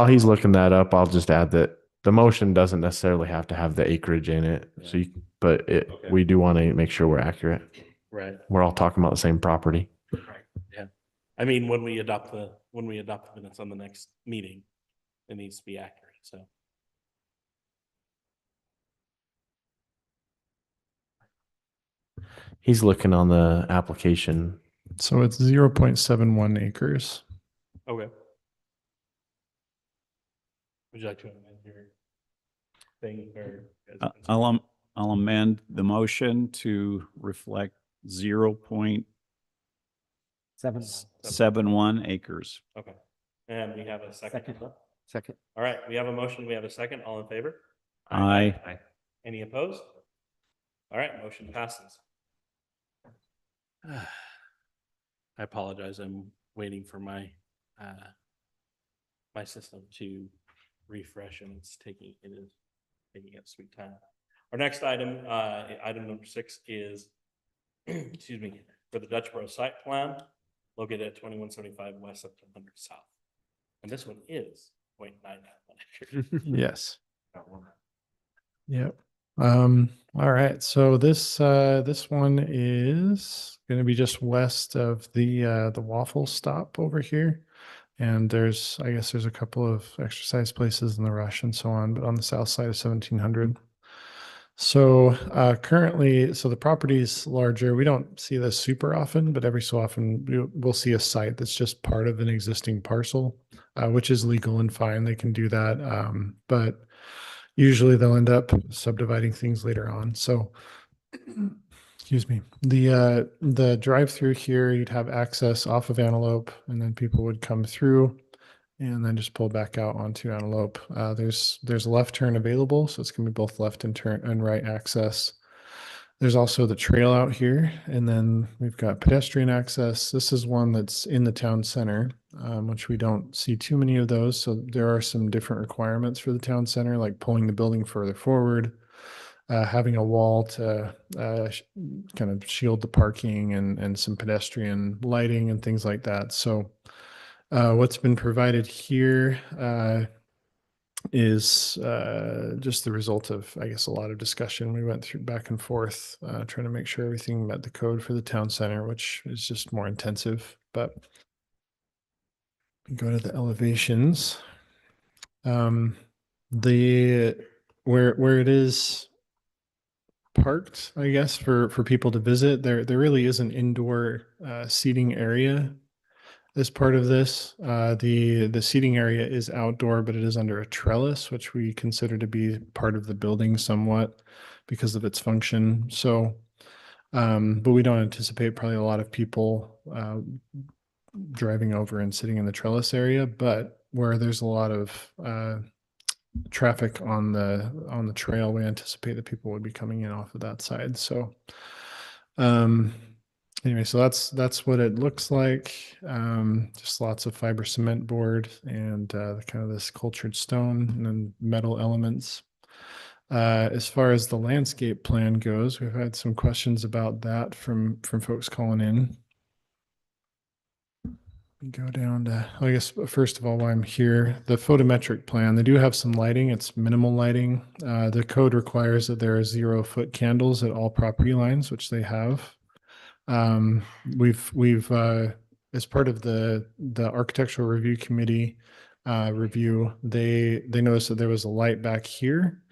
he's looking that up, I'll just add that the motion doesn't necessarily have to have the acreage in it. So Okay. we do want to make sure we're accurate. right. We're all talking about the same property. Right. Yeah. I mean, when we adopt the minutes on the next meeting, it needs to be accurate. So. He's looking on the application. So it's 0.71 acres. Okay. Would you like to amend your thing or? I'll amend the motion to reflect 0.71 acres. Okay. And we have a second. Second. All right, we have a motion. We have a second. All in favor? Aye. Any opposed? All right, motion passes. I apologize. I'm waiting for my my system to refresh, and it is taking its sweet time. Our next item, item number 6 is, excuse me, for the Dutchboro site plan located at 2175 West, 100 South. And this one is 0.991 acres. Yes. Yep. All right. So this one is going to be just west of the waffle stop over here. And I guess there's a couple of exercise places in the Rush and so on, but on the south side of 1700. So currently, the property is larger. We don't see this super often, but every so often we'll see a site that's just part of an existing parcel, which is legal and fine. They can do that. But usually they'll end up subdividing things later on. So, excuse me, the drive-through here, you'd have access off of Antelope, and then people would come through and then just pull back out onto Antelope. There's a left turn available, so it's gonna be both left and turn and right access. There's also the trail out here, and then we've got pedestrian access. This is one that's in the town center, which we don't see too many of those. So there are some different requirements for the town center, like pulling the building further forward, having a wall to kind of shield the parking, and some pedestrian lighting and things like that. So what's been provided here is just the result of, I guess, a lot of discussion. We went through back and forth trying to make sure everything met the code for the town center, which is just more intensive. But go to the elevations. Where it is parked, I guess, for people to visit, there really is an indoor seating area as part of this. The seating area is outdoor, but it is under a trellis, which we consider to be part of the building somewhat because of its function. So, but we don't anticipate probably a lot of people driving over and sitting in the trellis area. But where there's a lot of traffic on the trail, we anticipate that people would be coming in off of that side. So, anyway, so that's what it looks like. Just lots of fiber cement board and kind of this cultured stone and then metal elements. As far as the landscape plan goes, we've had some questions about that from folks calling in. Go down to, I guess, first of all, while I'm here, the photometric plan, they do have some lighting. It's minimal lighting. The code requires that there are 0-foot candles at all property lines, which they have. We've as part of the architectural review committee review, they noticed that there was a light back here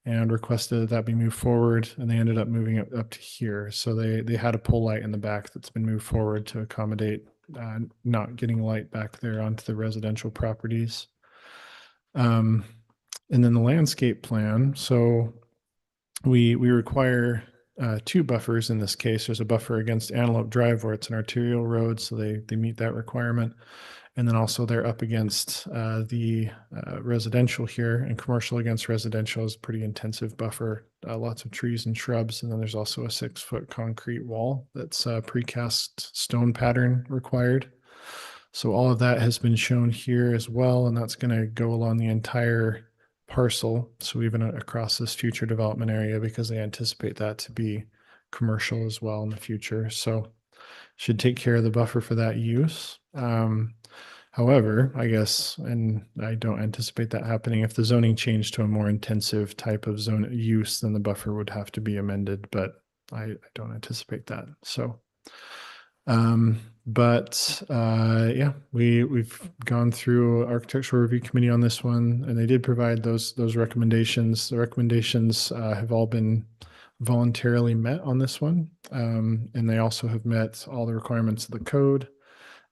and requested that that be moved forward, and they ended up moving it up to here. So they had a pole light in the back that's been moved forward to accommodate not getting light back there onto the residential properties. And then the landscape plan. So we require two buffers in this case. There's a buffer against Antelope Drive where it's an arterial road, so they meet that requirement. And then also they're up against the residential here, and commercial against residential is pretty intensive buffer, lots of trees and shrubs. And then there's also a 6-foot concrete wall that's precast stone pattern required. So all of that has been shown here as well, and that's going to go along the entire parcel. So even across this future development area, because they anticipate that to be commercial as well in the future. So should take care of the buffer for that use. However, I guess, and I don't anticipate that happening, if the zoning changed to a more intensive type of zone use, then the buffer would have to be amended, but I don't anticipate that. So, yeah, we've gone through architectural review committee on this one, and they did provide those recommendations. The recommendations have all been voluntarily met on this one, and they also have met all the requirements of the code,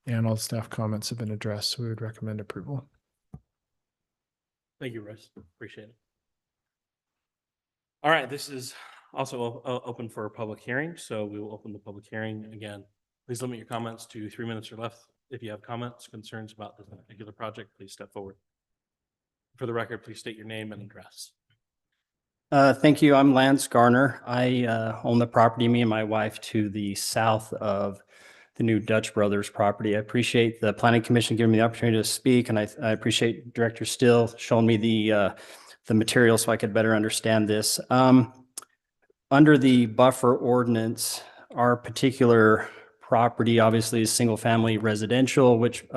and all staff comments have been addressed. So we would recommend approval. Thank you, Russ. Appreciate it. All right, this is also open for a public hearing, so we will open the public hearing again. Please limit your comments to 3 minutes or less. If you have comments, concerns about this particular project, please step forward. For the record, please state your name and address. Thank you. I'm Lance Garner. I own the property, me and my wife, to the south of the new Dutch Brothers property. I appreciate the Planning Commission giving me the opportunity to speak, and I appreciate Director Still showing me the material so I could better understand this. Under the buffer ordinance, our particular property obviously is single-family residential, which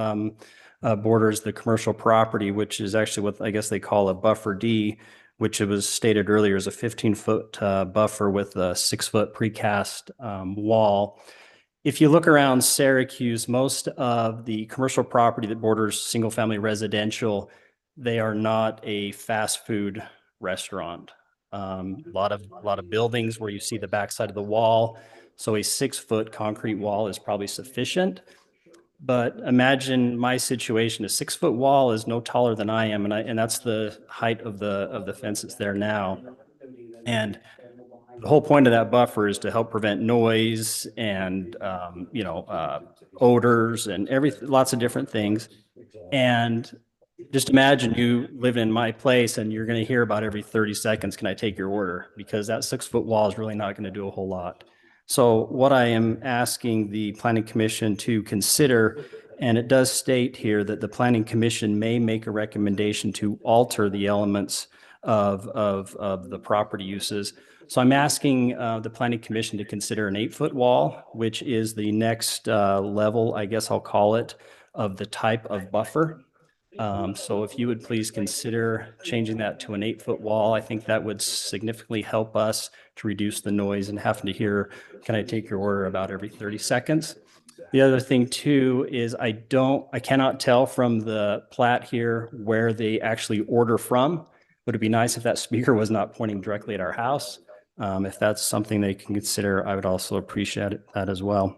borders the commercial property, which is actually what I guess they call a buffer D, which it was stated earlier is a 15-foot buffer with a 6-foot precast wall. If you look around Syracuse, most of the commercial property that borders single-family residential, they are not a fast food restaurant. A lot of buildings where you see the backside of the wall. So a 6-foot concrete wall is probably sufficient. But imagine my situation. A 6-foot wall is no taller than I am, and that's the height of the fence that's there now. And the whole point of that buffer is to help prevent noise and odors and lots of different things. And just imagine you live in my place and you're going to hear about every 30 seconds, can I take your order? Because that 6-foot wall is really not going to do a whole lot. So what I am asking the Planning Commission to consider, and it does state here that the Planning Commission may make a recommendation to alter the elements of the property uses. So I'm asking the Planning Commission to consider an 8-foot wall, which is the next level, I guess I'll call it, of the type of buffer. So if you would please consider changing that to an 8-foot wall, I think that would significantly help us to reduce the noise and having to hear, can I take your order about every 30 seconds? The other thing too is I cannot tell from the plat here where they actually order from. Would it be nice if that speaker was not pointing directly at our house? If that's something they can consider, I would also appreciate that as well.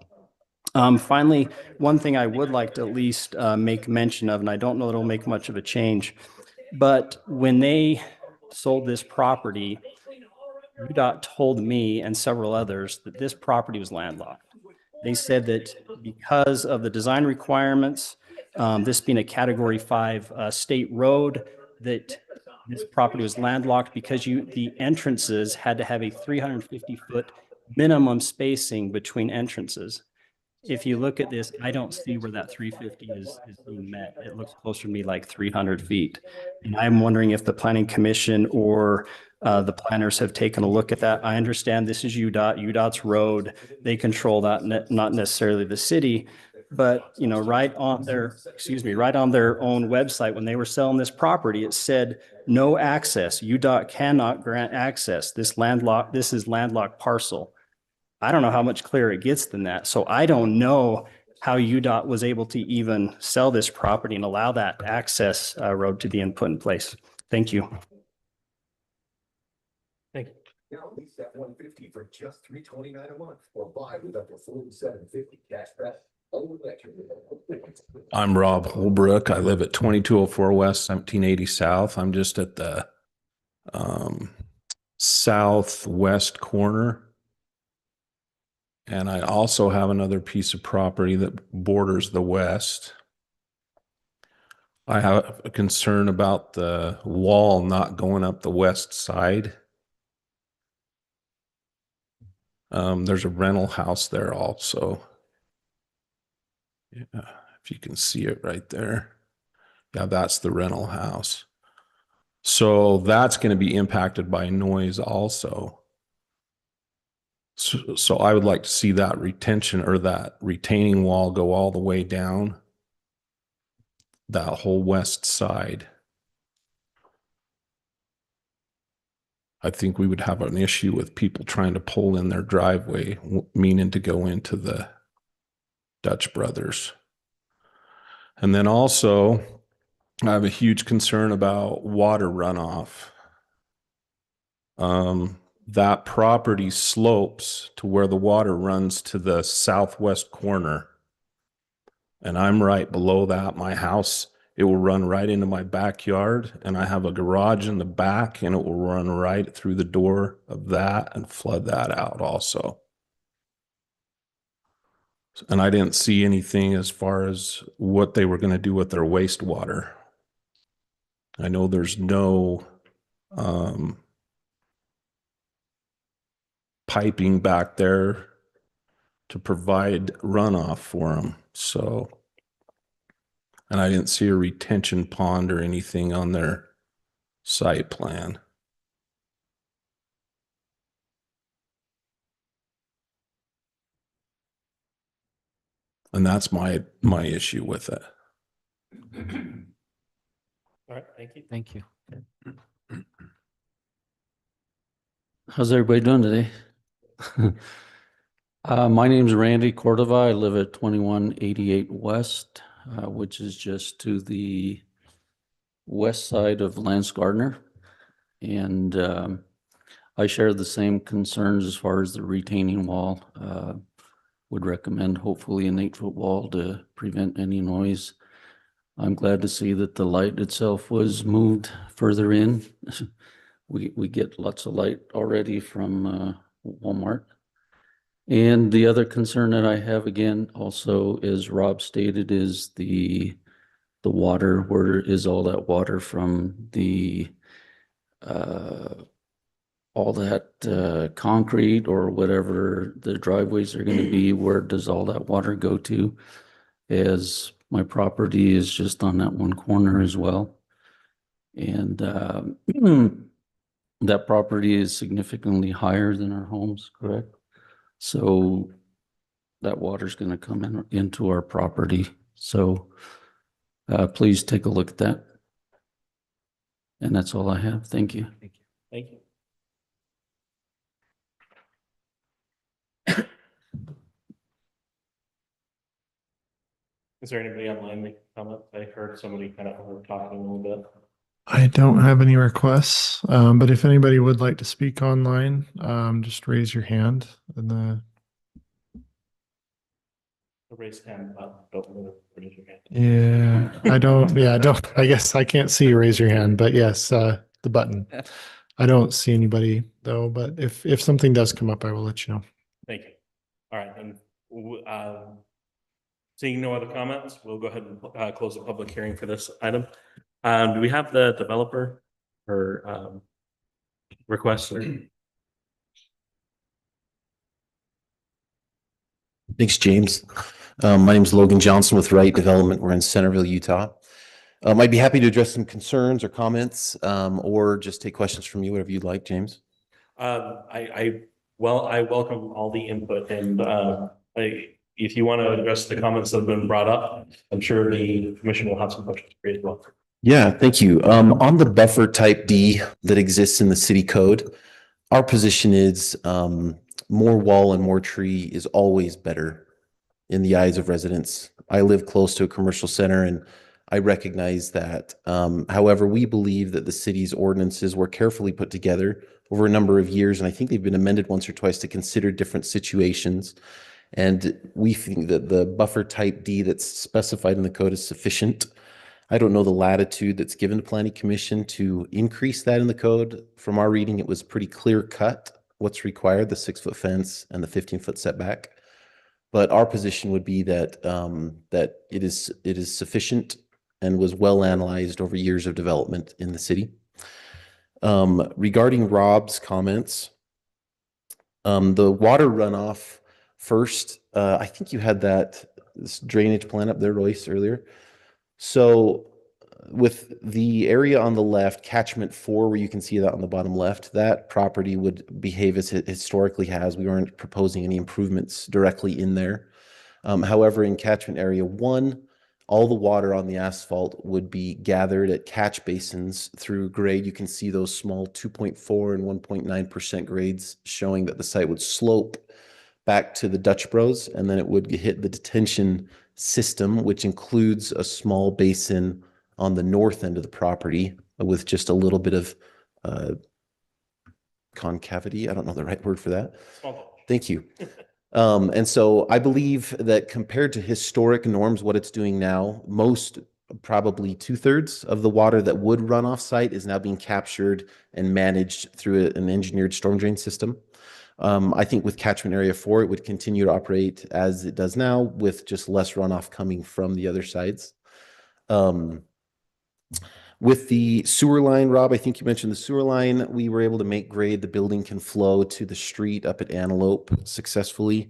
Finally, one thing I would like to at least make mention of, and I don't know that it'll make much of a change, but when they sold this property, UDOT told me and several others that this property was landlocked. They said that because of the design requirements, this being a Category 5 state road, that this property was landlocked because the entrances had to have a 350-foot minimum spacing between entrances. If you look at this, I don't see where that 350 is being met. It looks closer to me like 300 feet. And I'm wondering if the Planning Commission or the planners have taken a look at that. I understand this is UDOT's road. They control that, not necessarily the city. But, right on their own website, when they were selling this property, it said no access. UDOT cannot grant access. This is landlocked parcel. I don't know how much clearer it gets than that. So I don't know how UDOT was able to even sell this property and allow that access road to be put in place. Thank you. Thank you. Now lease that 150 for just $329 a month, or buy with up to $47.50 cash back. I'm Rob Holbrook. I live at 2204 West, 1780 South. I'm just at the southwest corner. And I also have another piece of property that borders the west. I have a concern about the wall not going up the west side. There's a rental house there also. Yeah, if you can see it right there. Yeah, that's the rental house. So that's going to be impacted by noise also. So I would like to see that retention or that retaining wall go all the way down that whole west side. I think we would have an issue with people trying to pull in their driveway, meaning to go into the Dutch Brothers. And then also, I have a huge concern about water runoff. That property slopes to where the water runs to the southwest corner. And I'm right below that. My house, it will run right into my backyard. And I have a garage in the back, and it will run right through the door of that and flood that out also. And I didn't see anything as far as what they were going to do with their wastewater. I know there's no piping back there to provide runoff for them. So, and I didn't see a retention pond or anything on their site plan. And that's my issue with it. All right, thank you. Thank you. How's everybody doing today? My name's Randy Cordova. I live at 2188 West, which is just to the west side of Lance Gardner. And I share the same concerns as far as the retaining wall. Would recommend hopefully an 8-foot wall to prevent any noise. I'm glad to see that the light itself was moved further in. We get lots of light already from Walmart. And the other concern that I have again also, as Rob stated, is the water. Where is all that water from the all that concrete or whatever the driveways are going to be? Where does all that water go to? As my property is just on that one corner as well. And that property is significantly higher than our homes, correct? So that water's going to come into our property. So please take a look at that. And that's all I have. Thank you. Thank you. Is there anybody online that can comment? I heard somebody kind of talking a little bit. I don't have any requests, but if anybody would like to speak online, just raise your hand in the. Raise hand, don't raise your hand. Yeah, I don't. Yeah, I don't. I guess I can't see you raise your hand, but yes, the button. I don't see anybody though, but if something does come up, I will let you know. Thank you. All right, and seeing no other comments, we'll go ahead and close the public hearing for this item. Do we have the developer or request? Thanks, James. My name is Logan Johnson with Wright Development. We're in Centerville, Utah. I'd be happy to address some concerns or comments, or just take questions from you, whatever you'd like, James. I welcome all the input, and if you want to address the comments that have been brought up, I'm sure the commission will have some questions for you as well. Yeah, thank you. On the buffer type D that exists in the city code, our position is more wall and more tree is always better in the eyes of residents. I live close to a commercial center, and I recognize that. However, we believe that the city's ordinances were carefully put together over a number of years, and I think they've been amended once or twice to consider different situations. And we think that the buffer type D that's specified in the code is sufficient. I don't know the latitude that's given to Planning Commission to increase that in the code. From our reading, it was pretty clear cut what's required, the 6-foot fence and the 15-foot setback. But our position would be that that it is sufficient and was well analyzed over years of development in the city. Regarding Rob's comments, the water runoff first, I think you had this drainage plan up there, Royce, earlier. So with the area on the left, catchment 4, where you can see that on the bottom left, that property would behave as it historically has. We weren't proposing any improvements directly in there. However, in catchment area 1, all the water on the asphalt would be gathered at catch basins through grade. You can see those small 2.4 and 1.9% grades showing that the site would slope back to the Dutch Bros, and then it would hit the detention system, which includes a small basin on the north end of the property with just a little bit of concavity. I don't know the right word for that. Thank you. And so I believe that compared to historic norms, what it's doing now, probably 2/3 of the water that would run off site is now being captured and managed through an engineered storm drain system. I think with catchment area 4, it would continue to operate as it does now with just less runoff coming from the other sides. With the sewer line, Rob, I think you mentioned the sewer line. We were able to make grade. The building can flow to the street up at Antelope successfully.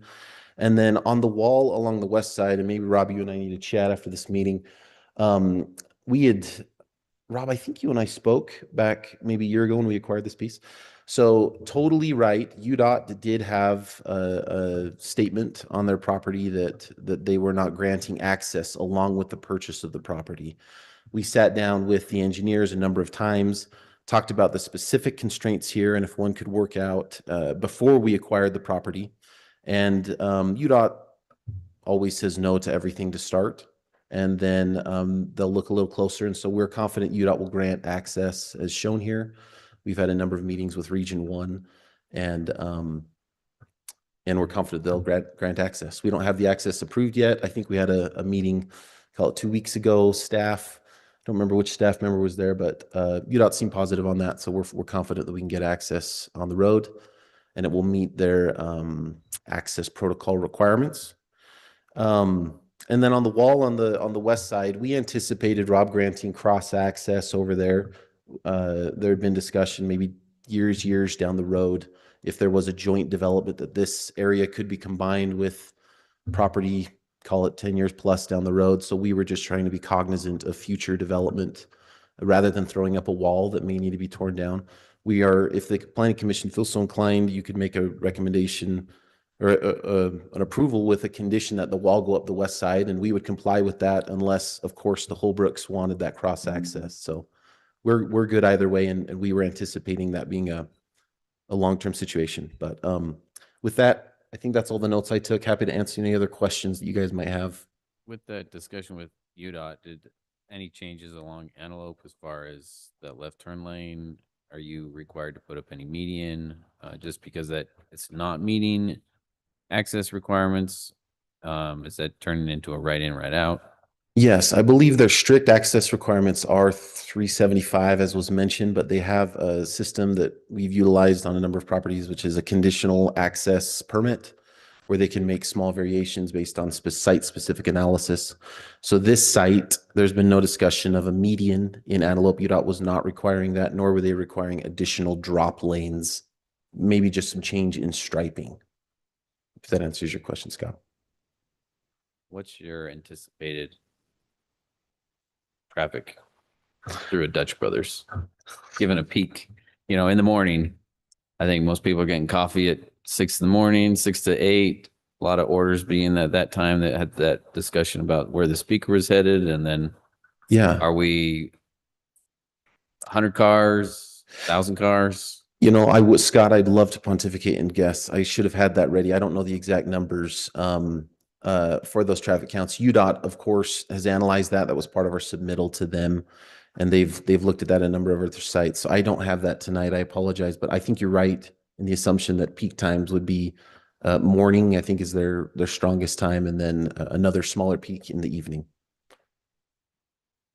And then on the wall along the west side, and maybe Rob, you and I need to chat after this meeting. Rob, I think you and I spoke back maybe a year ago when we acquired this piece. So totally right. UDOT did have a statement on their property that they were not granting access along with the purchase of the property. We sat down with the engineers a number of times, talked about the specific constraints here and if one could work out before we acquired the property. And UDOT always says no to everything to start. And then they'll look a little closer. And so we're confident UDOT will grant access as shown here. We've had a number of meetings with Region 1 and we're confident they'll grant access. We don't have the access approved yet. I think we had a meeting, call it 2 weeks ago. Staff, don't remember which staff member was there, but UDOT seemed positive on that. So we're confident that we can get access on the road and it will meet their access protocol requirements. And then on the wall on the west side, we anticipated Rob granting cross access over there. There had been discussion maybe years down the road if there was a joint development that this area could be combined with property, call it 10 years plus down the road. So we were just trying to be cognizant of future development rather than throwing up a wall that may need to be torn down. If the Planning Commission feels so inclined, you could make a recommendation or an approval with a condition that the wall go up the west side, and we would comply with that unless, of course, the Holbrooks wanted that cross access. So we're good either way, and we were anticipating that being a long-term situation. But with that, I think that's all the notes I took. Happy to answer any other questions that you guys might have. With the discussion with UDOT, did any changes along Antelope as far as the left turn lane? Are you required to put up any median just because that it's not meeting access requirements? Is that turning into a right in, right out? Yes, I believe their strict access requirements are 375, as was mentioned, but they have a system that we've utilized on a number of properties, which is a conditional access permit, where they can make small variations based on site-specific analysis. So this site, there's been no discussion of a median in Antelope. UDOT was not requiring that, nor were they requiring additional drop lanes, maybe just some change in striping. If that answers your question, Scott. What's your anticipated traffic through a Dutch Brothers, given a peak? You know, in the morning, I think most people are getting coffee at 6 in the morning, 6 to 8. A lot of orders being at that time that had that discussion about where the speaker was headed. And then, are we 100 cars, 1,000 cars? You know, Scott, I'd love to pontificate and guess. I should have had that ready. I don't know the exact numbers. for those traffic counts. UDOT, of course, has analyzed that. That was part of our submittal to them. And they've looked at that at a number of other sites. So I don't have that tonight. I apologize, but I think you're right in the assumption that peak times would be morning, I think is their strongest time, and then another smaller peak in the evening.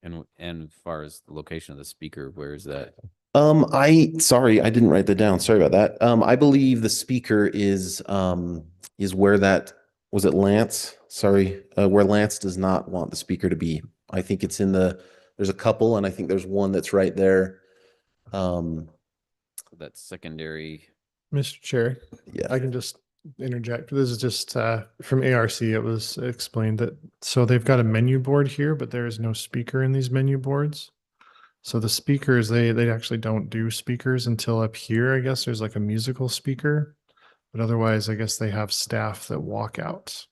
And as far as the location of the speaker, where is that? Sorry, I didn't write that down. Sorry about that. I believe the speaker is where that, was it Lance? Sorry, where Lance does not want the speaker to be. I think it's in there's a couple, and I think there's one that's right there. That's secondary. Mr. Chair, Yeah. I can just interject. This is just from ARC. It was explained that so they've got a menu board here, but there is no speaker in these menu boards. So the speakers, they actually don't do speakers until up here. I guess there's like a musical speaker, but otherwise, I guess they have staff that walk out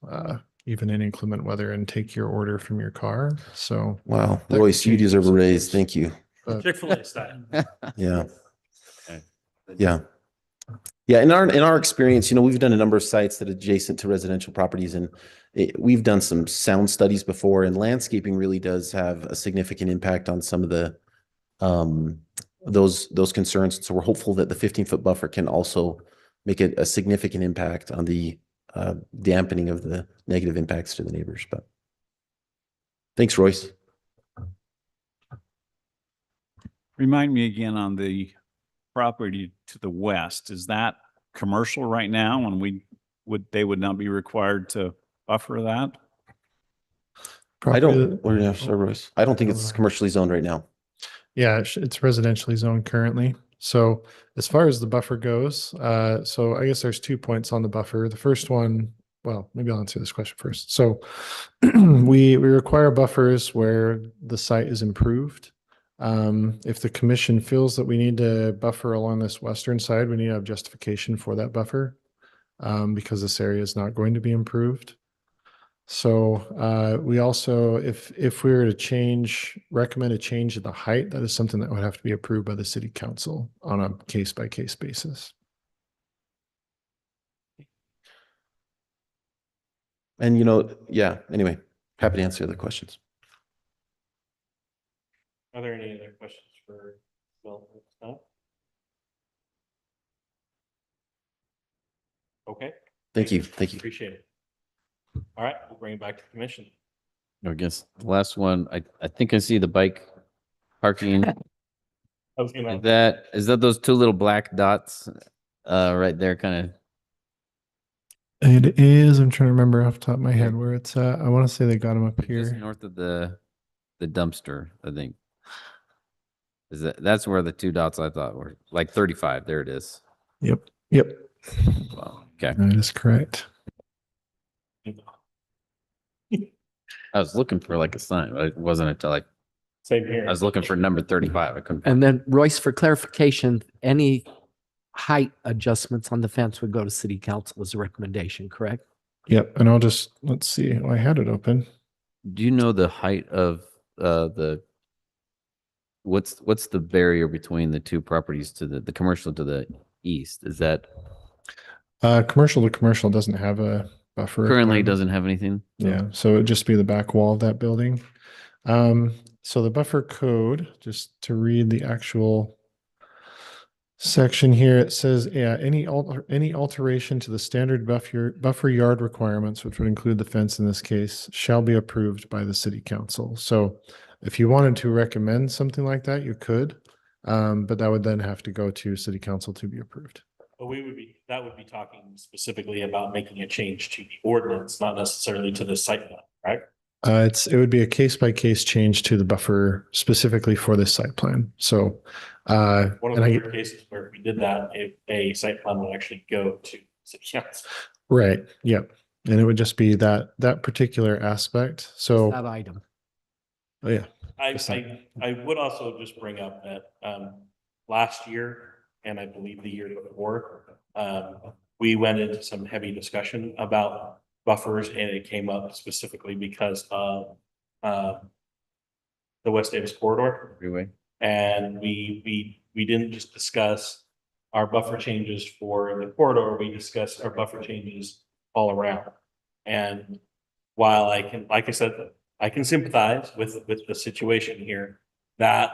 even in inclement weather and take your order from your car. So Wow, Royce, you deserve a raise. Thank you. Chick-fil-A style. Yeah. Yeah. Yeah. In our experience, we've done a number of sites that are adjacent to residential properties, and we've done some sound studies before, and landscaping really does have a significant impact on some of the those concerns. So we're hopeful that the 15-foot buffer can also make a significant impact on the dampening of the negative impacts to the neighbors. But thanks, Royce. Remind me again on the property to the west, is that commercial right now? And they would not be required to buffer that? I don't, yeah, sorry, Royce. I don't think it's commercially zoned right now. Yeah, it's residentially zoned currently. So as far as the buffer goes, so I guess there's 2 points on the buffer. The first one, well, maybe I'll answer this question first. So we require buffers where the site is improved. If the commission feels that we need to buffer along this western side, we need to have justification for that buffer because this area is not going to be improved. So we also, if we were to recommend a change in the height, that is something that would have to be approved by the city council on a case-by-case basis. And yeah, anyway, happy to answer other questions. Are there any other questions for Bill? No? Okay. Thank you. Thank you. Appreciate it. All right, we'll bring it back to the commission. I guess the last one, I think I see the bike parking. I was gonna. Is that those two little black dots right there kind of? It is, I'm trying to remember off the top of my head where it's at. I want to say they got them up Just here. north of the dumpster, I think. That's where the two dots I thought were, like 35. There it is. Yep. Wow. Okay. That is correct. I was looking for like a sign, but it wasn't until Same here. I was looking for number 35. I couldn't. And then Royce, for clarification, any height adjustments on the fence would go to city council as a recommendation, correct? Yep. And I'll just, let's see. Oh, I had it open. Do you know the height of what's the barrier between the two properties to the commercial to the east? Is that Commercial to commercial doesn't have a buffer. currently requirement. doesn't have anything? Yeah, so it'd just be the back wall of that building. So the buffer code, just to read the actual section here, it says, yeah, any alteration to the standard buffer yard requirements, which would include the fence in this case, shall be approved by the city council. So if you wanted to recommend something like that, you could, but that would then have to go to city council to be approved. But that would be talking specifically about making a change to the ordinance, not necessarily to the site plan, right? It would be a case-by-case change to the buffer specifically for this site plan. So, One of the cases where if we did that, a site plan would actually go to city council. right, yep, and it would just be that particular aspect. So That item. Oh yeah, I would also just bring up that last year, and I believe the year before, we went into some heavy discussion about buffers, and it came up specifically because of the West Davis corridor. Freeway. And we didn't just discuss our buffer changes for the corridor, we discussed our buffer changes all around. And while I can, like I said, I can sympathize with the situation here, that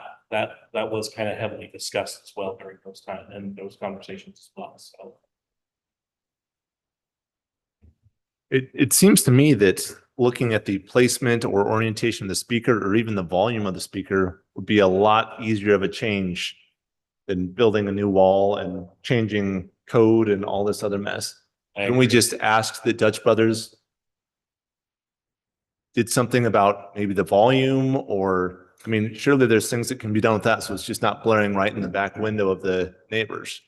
was kind of heavily discussed as well during those times and those conversations as well. So It seems to me that looking at the placement or orientation of the speaker or even the volume of the speaker would be a lot easier of a change than building a new wall and changing code and all this other mess. Can we just ask that Dutch Brothers did something about maybe the volume, or, I mean, surely there's things that can be done with that, so it's just not blaring right in the back window of the neighbors.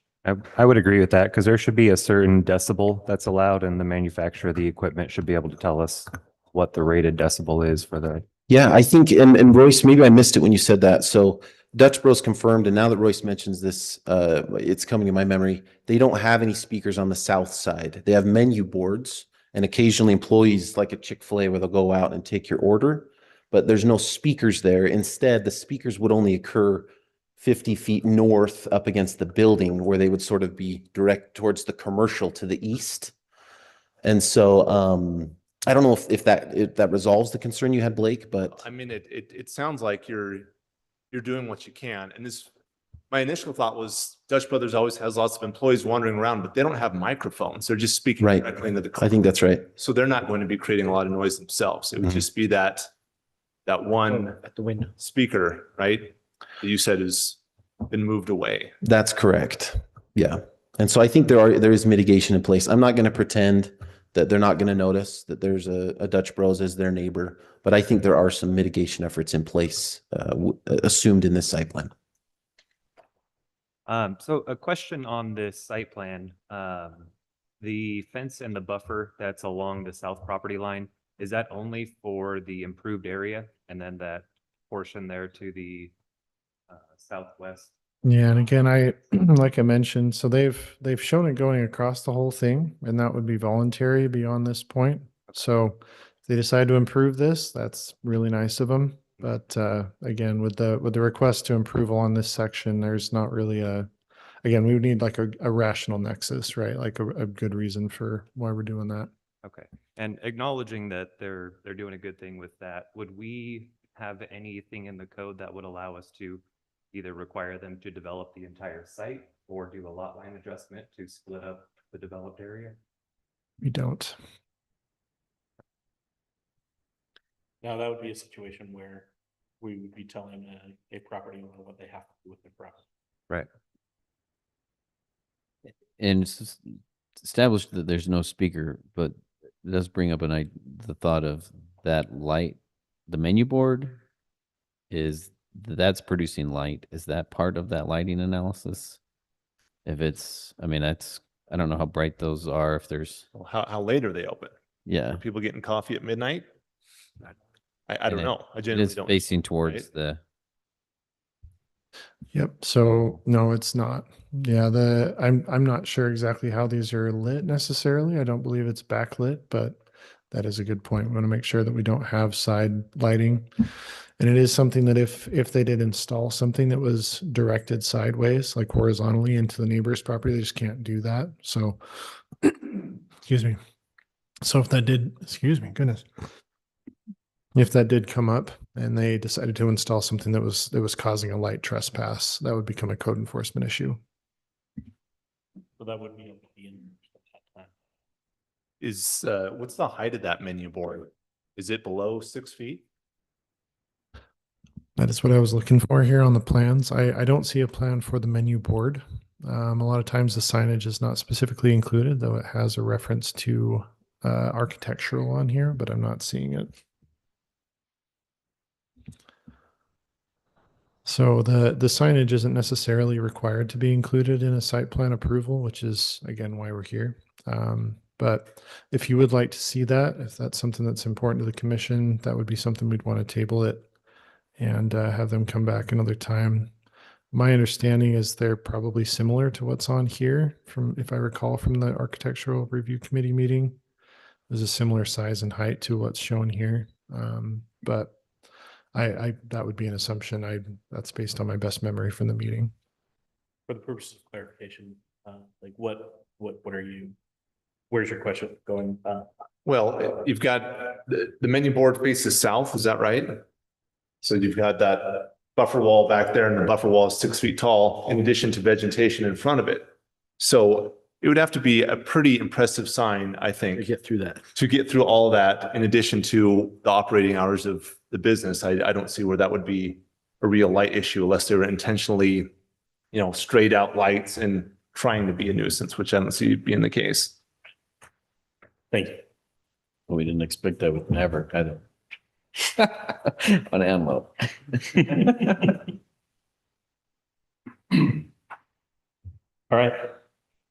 I would agree with that because there should be a certain decibel that's allowed, and the manufacturer of the equipment should be able to tell us what the rated decibel is for the. Yeah, I think, and Royce, maybe I missed it when you said that. So Dutch Bros confirmed, and now that Royce mentions this, it's coming to my memory. They don't have any speakers on the south side. They have menu boards and occasionally employees like a Chick-fil-A where they'll go out and take your order, but there's no speakers there. Instead, the speakers would only occur 50 feet north up against the building where they would sort of be direct towards the commercial to the east. And so, I don't know if that resolves the concern you had, Blake, but I mean, it sounds like you're doing what you can. And this, my initial thought was Dutch Brothers always has lots of employees wandering around, but they don't have microphones. They're just speaking Right. directly into the. I think that's right. So they're not going to be creating a lot of noise themselves. It would Mhm. just be that one At the window. speaker, right? That you said has been moved away. That's correct. Yeah. And so I think there is mitigation in place. I'm not going to pretend that they're not going to notice that there's a Dutch Bros as their neighbor, but I think there are some mitigation efforts in place, assumed in this site plan. So a question on this site plan, the fence and the buffer that's along the south property line, is that only for the improved area? And then that portion there to the southwest? Yeah, and again, like I mentioned, so they've shown it going across the whole thing, and that would be voluntary beyond this point. So if they decide to improve this, that's really nice of them. But again, with the request to improve on this section, there's not really again, we would need like a rational nexus, right? Like a good reason for why we're doing that. Okay. And acknowledging that they're doing a good thing with that, would we have anything in the code that would allow us to either require them to develop the entire site or do a lot line adjustment to split up the developed area? We don't. now that would be a situation where we would be telling a property owner what they have to do with their property. Right. And it's established that there's no speaker, but it does bring up the thought of that light, the menu board that's producing light. Is that part of that lighting analysis? If it's, I mean, I don't know how bright those are. If there's, Well, how late are they open? yeah, Are people getting coffee at midnight? I don't And know. I it genuinely is don't. facing towards right? the, Yep. So no, it's not. Yeah, I'm not sure exactly how these are lit necessarily. I don't believe it's backlit, but that is a good point. We want to make sure that we don't have side lighting. And it is something that if they did install something that was directed sideways, like horizontally into the neighbor's property, they just can't do that. So excuse me. So if that did, excuse me, goodness. If that did come up and they decided to install something that was causing a light trespass, that would become a code enforcement issue. So that would be able to be in that plan. Is what's the height of that menu board? Is it below 6 feet? That is what I was looking for here on the plans. I don't see a plan for the menu board. A lot of times the signage is not specifically included, though it has a reference to architectural on here, but I'm not seeing it. So the signage isn't necessarily required to be included in a site plan approval, which is again why we're here. But if you would like to see that, if that's something that's important to the commission, that would be something we'd want to table it and have them come back another time. My understanding is they're probably similar to what's on here from, if I recall, from the architectural review committee meeting. There's a similar size and height to what's shown here. But that would be an assumption. That's based on my best memory from the meeting. For the purposes of clarification, like what are you Where's your question going? Well, you've got the menu board faces south, is that right? So you've got that buffer wall back there and the buffer wall is 6 feet tall in addition to vegetation in front of it. So it would have to be a pretty impressive sign, I think. To get through that. To get through all that in addition to the operating hours of the business. I don't see where that would be a real light issue unless they were intentionally, straight out lights and trying to be a nuisance, which I don't see being the case. Thank you. We didn't expect that with Maverick either. On ammo. All right.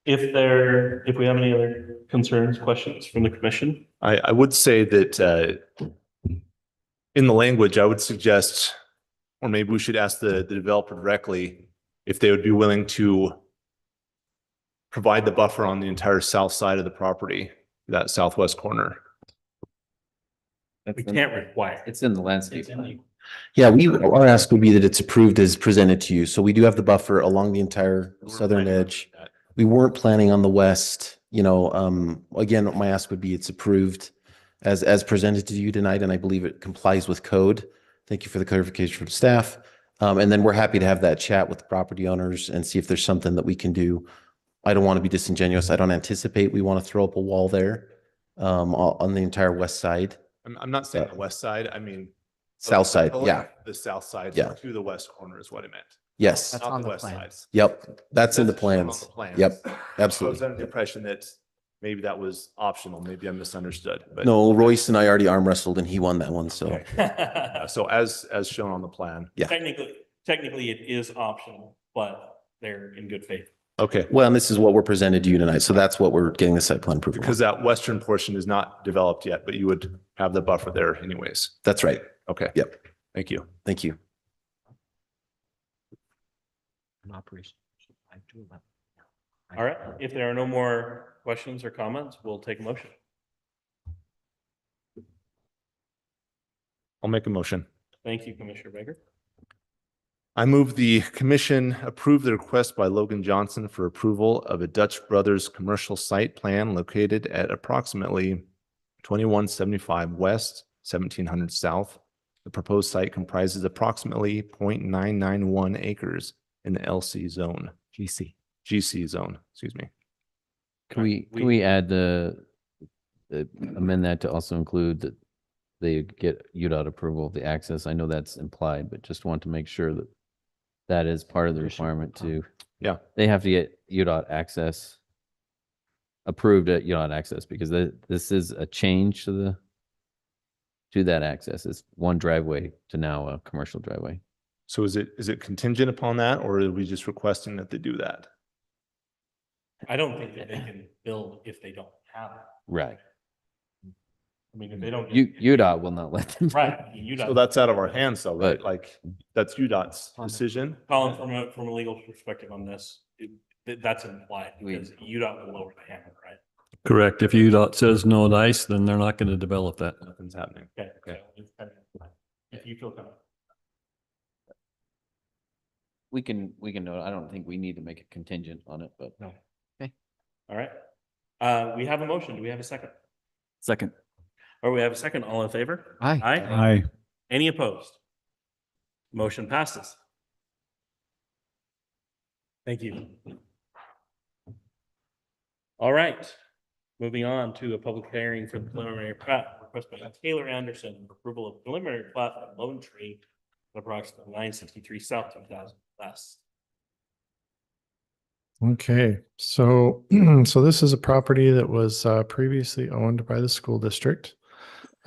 If we have any other concerns, questions from the commission? I would say that in the language, I would suggest, or maybe we should ask the developer directly if they would be willing to provide the buffer on the entire south side of the property, that southwest corner. We can't require. It's in the landscape plan. Yeah, our ask would be that it's approved as presented to you. So we do have the buffer along the entire southern edge. We weren't planning on the west, again, my ask would be it's approved as presented to you tonight, and I believe it complies with code. Thank you for the clarification from staff. And then we're happy to have that chat with the property owners and see if there's something that we can do. I don't want to be disingenuous. I don't anticipate we want to throw up a wall there on the entire west side. I'm not saying the west side, I mean. South side, yeah. The south side Yeah. to the west corner is what I meant. Yes. That's Not on the west plan. side. Yep. That's in the shown on plans. the plans. Yep. I was Absolutely. under the impression that maybe that was optional, maybe I misunderstood, but. No, Royce and I already arm wrestled and he won that one. So So as shown on the plan. Yeah. Technically it is optional, but they're in good faith. Okay. well, and this is what we're presented to you tonight. So that's what we're getting the site plan approval. Because on. that western portion is not developed yet, but you would have the buffer there anyways. That's right. Okay. Yep. Thank you. Thank you. All right. If there are no more questions or comments, we'll take a motion. I'll make a motion. Thank you, Commissioner Baker. I move the commission approve the request by Logan Johnson for approval of a Dutch Brothers commercial site plan located at approximately 2175 west, 1700 south. The proposed site comprises approximately 0.991 acres in the LC zone. GC zone, excuse me. Can we add amend that to also include that they get UDOT approval of the access? I know that's implied, but just want to make sure that that is part of the requirement too. Yeah. They have to get UDOT access approved at UDOT access because this is a change to that access. It's one driveway to now a commercial driveway. So is it contingent upon that, or are we just requesting that they do that? I don't think that they can build if they don't have it. Right. I mean, if they don't. UDOT will not let them. Right. So that's out of our hands though, right? But- Like, that's UDOT's decision. Colin, from a legal perspective on this, that's implied because UDOT will lower the hammer, right? Correct. If UDOT says no dice, then they're not going to develop that. Nothing's happening. Okay. So it's kind of implied. If you feel comfortable. We can note, I don't think we need to make a contingent on it, but. No. Okay. All right. We have a motion. Do we have a second? Second. Or we have a second. All in favor? Aye. Aye. Any opposed? Motion passes. Thank you. All right. Moving on to a public hearing for the preliminary plat request by Taylor Anderson for approval of preliminary plat of Lone Tree at approximately 963 South 2000 West. Okay, so so this is a property that was previously owned by the school district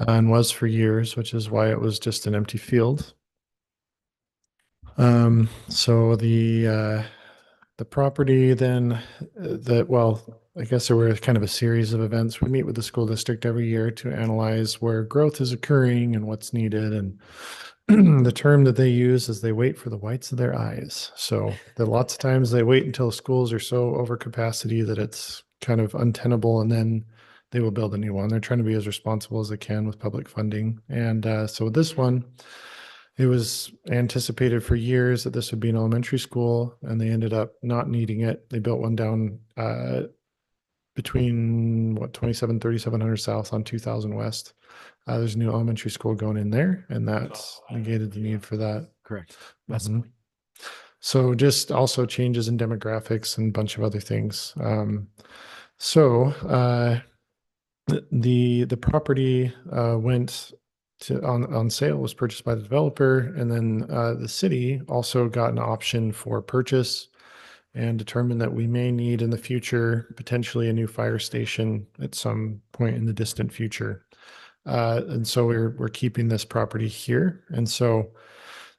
and was for years, which is why it was just an empty field. So the property then I guess there were kind of a series of events. We meet with the school district every year to analyze where growth is occurring and what's needed. And the term that they use is they wait for the whites of their eyes. So that lots of times they wait until schools are so over capacity that it's kind of untenable, and then they will build a new one. They're trying to be as responsible as they can with public funding. And so with this one, it was anticipated for years that this would be an elementary school, and they ended up not needing it. They built one down between what 3700 south on 2000 west. There's a new elementary school going in there, and that's negated the need for that. Correct. Mhm. So just also changes in demographics and a bunch of other things. The property went to on sale, was purchased by the developer, and then the city also got an option for purchase and determined that we may need in the future potentially a new fire station at some point in the distant future. And so we're keeping this property here, and so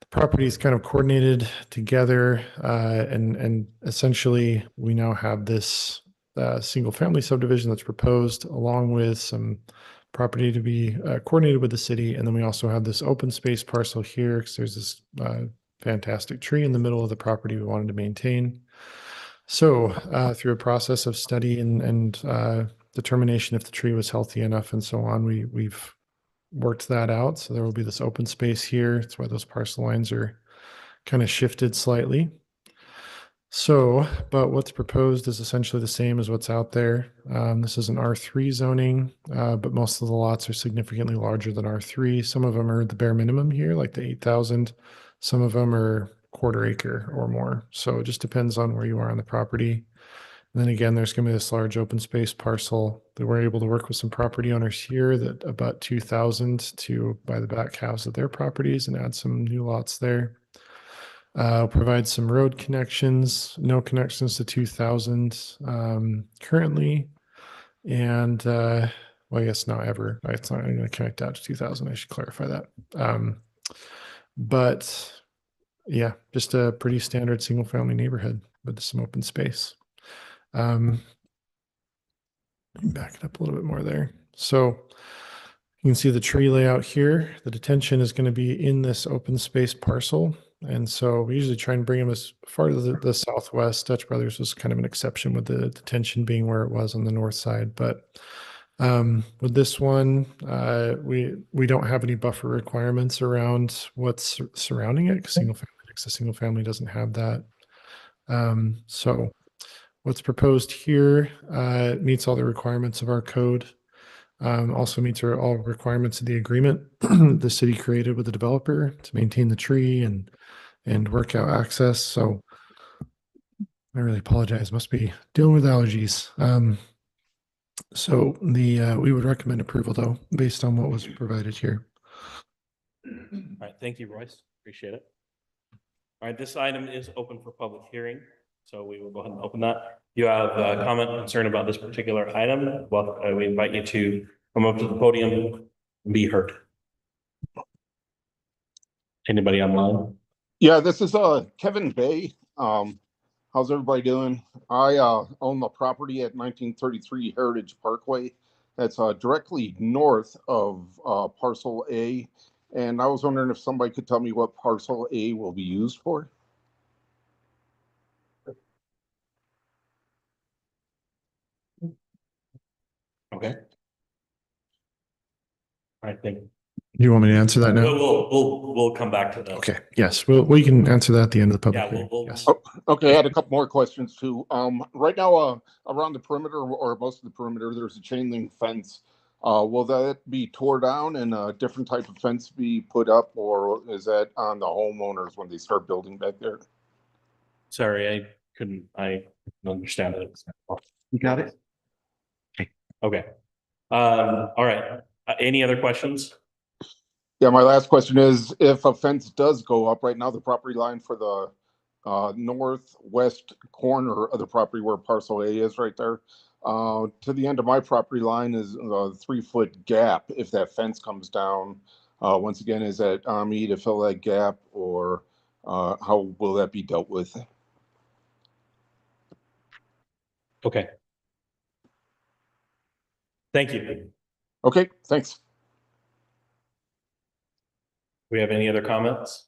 the property is kind of coordinated together, and essentially we now have this single family subdivision that's proposed, along with some property to be coordinated with the city, and then we also have this open space parcel here because there's this fantastic tree in the middle of the property we wanted to maintain. So through a process of study and determination if the tree was healthy enough and so on, we've worked that out. So there will be this open space here. That's why those parcel lines are kind of shifted slightly. So, but what's proposed is essentially the same as what's out there. This is an R3 zoning, but most of the lots are significantly larger than R3. Some of them are the bare minimum here, like the 8,000. Some of them are quarter acre or more. So it just depends on where you are on the property. And then again, there's going to be this large open space parcel that we're able to work with some property owners here that about 2,000 to buy the back halves of their properties and add some new lots there. Provide some road connections, no connections to 2,000 currently. And well, I guess not ever. It's not going to connect out to 2,000. I should clarify that. But yeah, just a pretty standard single family neighborhood with some open space. Back it up a little bit more there. So you can see the tree layout here. The detention is going to be in this open space parcel. And so we usually try and bring them as far to the southwest. Dutch Brothers was kind of an exception with the detention being where it was on the north side. But with this one, we don't have any buffer requirements around what's surrounding it because a single family doesn't have that. So what's proposed here meets all the requirements of our code. Also meets all requirements of the agreement the city created with the developer to maintain the tree and work out access. So I really apologize. Must be dealing with allergies. So we would recommend approval though, based on what was provided here. All right, thank you, Royce. Appreciate it. All right, this item is open for public hearing, so we will go ahead and open that. You have a comment, concern about this particular item? Well, we invite you to come up to the podium and be heard. Anybody online? Yeah, this is Kevin Bay. How's everybody doing? I own the property at 1933 Heritage Parkway. That's directly north of Parcel A. And I was wondering if somebody could tell me what Parcel A will be used for. Okay. All right, thank you. Do you want me to answer that now? We'll come back to that. Okay. Yes, we can answer that at the end of the public hearing. Yes. Oh, okay, I had a couple more questions too. Right now, around the perimeter or most of the perimeter, there's a chain link fence. Will that be tore down and a different type of fence be put up, or is that on the homeowners when they start building back there? Sorry, I understand it. You got it? Okay. All right. Any other questions? Yeah, my last question is, if a fence does go up right now, the property line for the northwest corner of the property where Parcel A is right there, to the end of my property line is a 3-foot gap. If that fence comes down, once again, is that on me to fill that gap, or how will that be dealt with? Okay. Thank you. Okay, thanks. We have any other comments?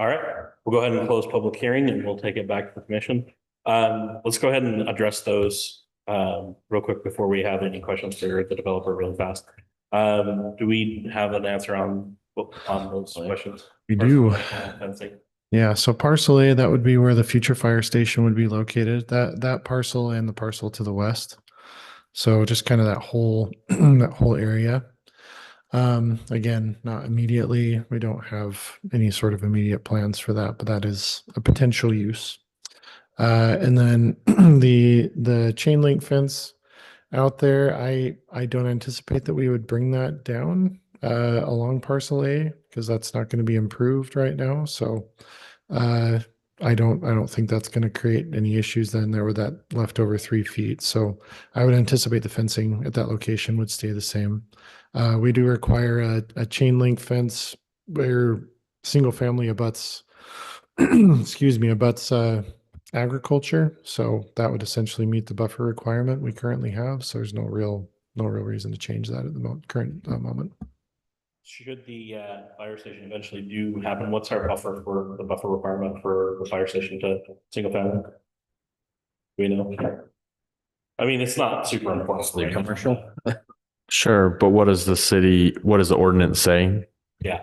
All right, we'll go ahead and close public hearing and we'll take it back to the commission. Let's go ahead and address those real quick before we have any questions for the developer really fast. Do we have an answer on those questions? We do. Fencing? Yeah, so parcel A, that would be where the future fire station would be located, that parcel and the parcel to the west. So just kind of that whole, that whole area. Again, not immediately, we don't have any sort of immediate plans for that, but that is a potential use. And then the chain link fence out there, I don't anticipate that we would bring that down along parcel A because that's not going to be improved right now. So I don't think that's going to create any issues then there with that leftover 3 feet. So I would anticipate the fencing at that location would stay the same. We do require a chain link fence where single family abuts, excuse me, abuts agriculture. So that would essentially meet the buffer requirement we currently have. So there's no real reason to change that at the current moment. Should the fire station eventually do happen, what's our buffer for the buffer requirement for the fire station to single family? We know. I mean, it's not super important. Commercial. Sure, but what is the ordinance saying? Yeah.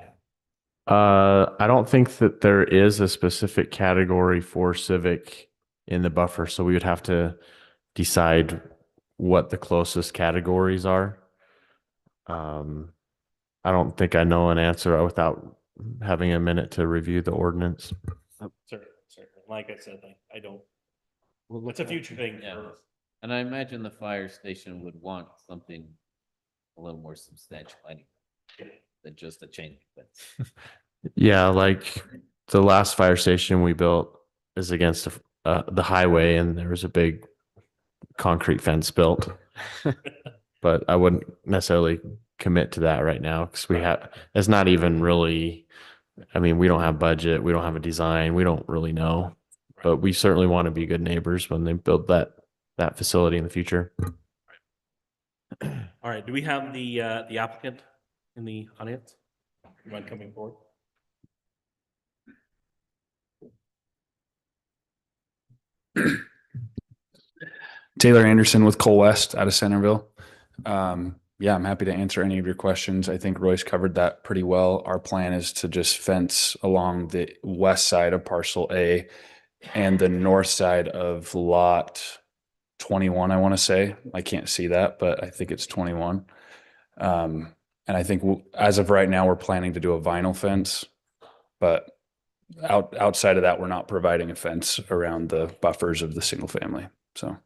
I don't think that there is a specific category for civic in the buffer, so we would have to decide what the closest categories are. I don't think I know an answer without having a minute to review the ordinance. Sure. Like I said, I don't. It's a future thing. Yeah. And I imagine the fire station would want something a little more substantial anyway than just a chain fence. Yeah, like the last fire station we built is against the highway, and there was a big concrete fence built. But I wouldn't necessarily commit to that right now because it's not even really, I mean, we don't have budget, we don't have a design, we don't really know. But we certainly want to be good neighbors when they build that facility in the future. All right, do we have the applicant in the audience? You mind coming forward? Taylor Anderson with Cole West out of Centerville. Yeah, I'm happy to answer any of your questions. I think Royce covered that pretty well. Our plan is to just fence along the west side of parcel A and the north side of lot 21, I want to say. I can't see that, but I think it's 21. And I think as of right now, we're planning to do a vinyl fence, but outside of that, we're not providing a fence around the buffers of the single family. So.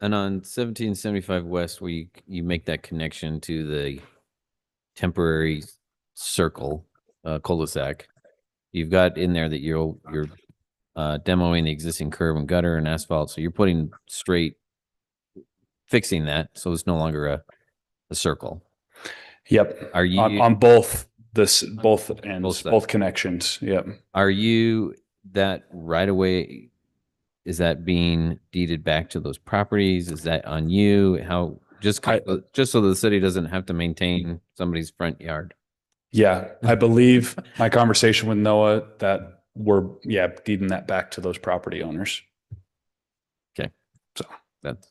And on 1775 West, where you make that connection to the temporary circle cul-de-sac, you've got in there that you're demoing the existing curb and gutter and asphalt. So you're putting fixing that, so it's no longer a circle. Yep. Are you on both ends, both connections? Yep. Are you that right away? Is that being deeded back to those properties? Is that on you? How just so the city doesn't have to maintain somebody's front yard? Yeah, I believe my conversation with Noah that we're deeding that back to those property owners. Okay, so that's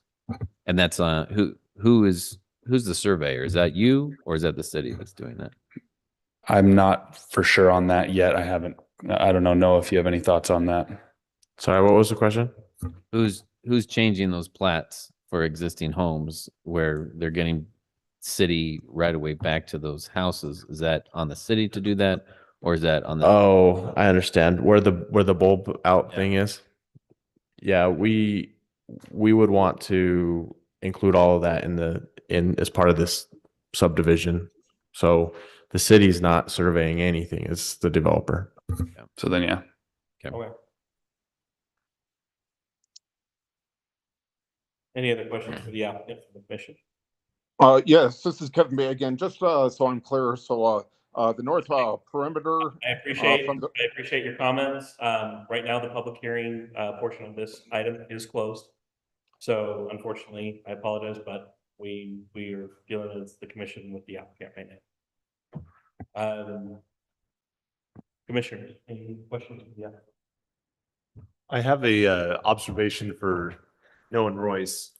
who's the surveyor? Is that you or is that the city that's doing that? I'm not for sure on that yet. I don't know, Noah, if you have any thoughts on that. Sorry, what was the question? Who's changing those plats for existing homes where they're getting city right away back to those houses? Is that on the city to do that, or is that on the? Oh, I understand where the bulb out thing is. Yeah, we would want to include all of that in as part of this subdivision. So the city's not surveying anything; it's the developer. Yeah. So then, yeah. Okay. Any other questions for the applicant for the commission? Yes, this is Kevin Bay again. Just so I'm clear, so the north perimeter. I appreciate your comments. Right now, the public hearing portion of this item is closed. So unfortunately, I apologize, but we are dealing with the commission with the applicant right now. Commissioner, any questions? Yeah. I have a observation for Noah and Royce.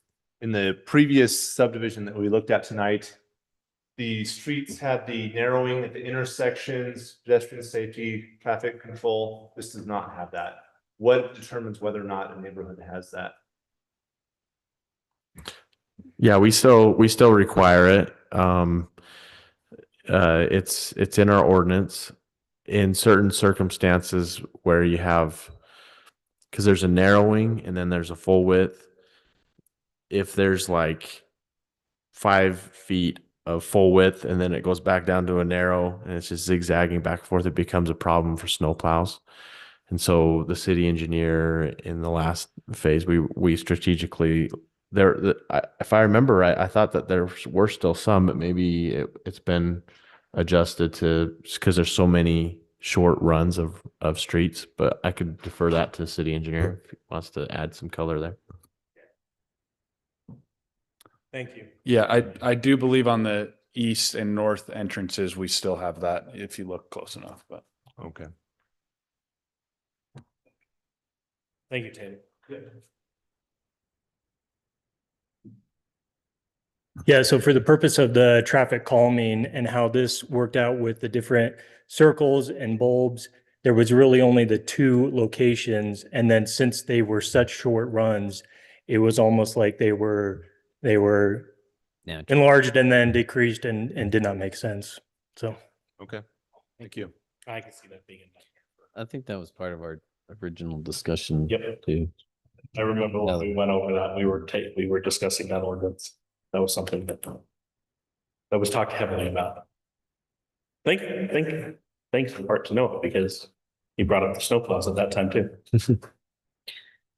In the previous subdivision that we looked at tonight, the streets had the narrowing at the intersections, pedestrian safety, traffic control. This does not have that. What determines whether or not a neighborhood has that? Yeah, we still require it. It's in our ordinance. In certain circumstances where you have, because there's a narrowing and then there's a full width. If there's like 5 feet of full width and then it goes back down to a narrow and it's just zigzagging back and forth, it becomes a problem for snowplows. And so the city engineer in the last phase, we strategically if I remember right, I thought that there were still some, but maybe it's been adjusted to, because there's so many short runs of streets. But I could defer that to the city engineer if he wants to add some color there. Thank you. Yeah, I do believe on the east and north entrances, we still have that if you look close enough, but. Okay. Thank you, Taylor. Yeah, so for the purpose of the traffic calming and how this worked out with the different circles and bulbs, there was really only the 2 locations. And then since they were such short runs, it was almost like they were enlarged and then decreased and did not make sense. So. Okay. Thank you. I can see that being. I think that was part of our original discussion Yep. too. I remember when we went over that, we were discussing that ordinance. That was something that was talked heavily about. Thank you. Thanks for part to know, because you brought up the snowplows at that time too.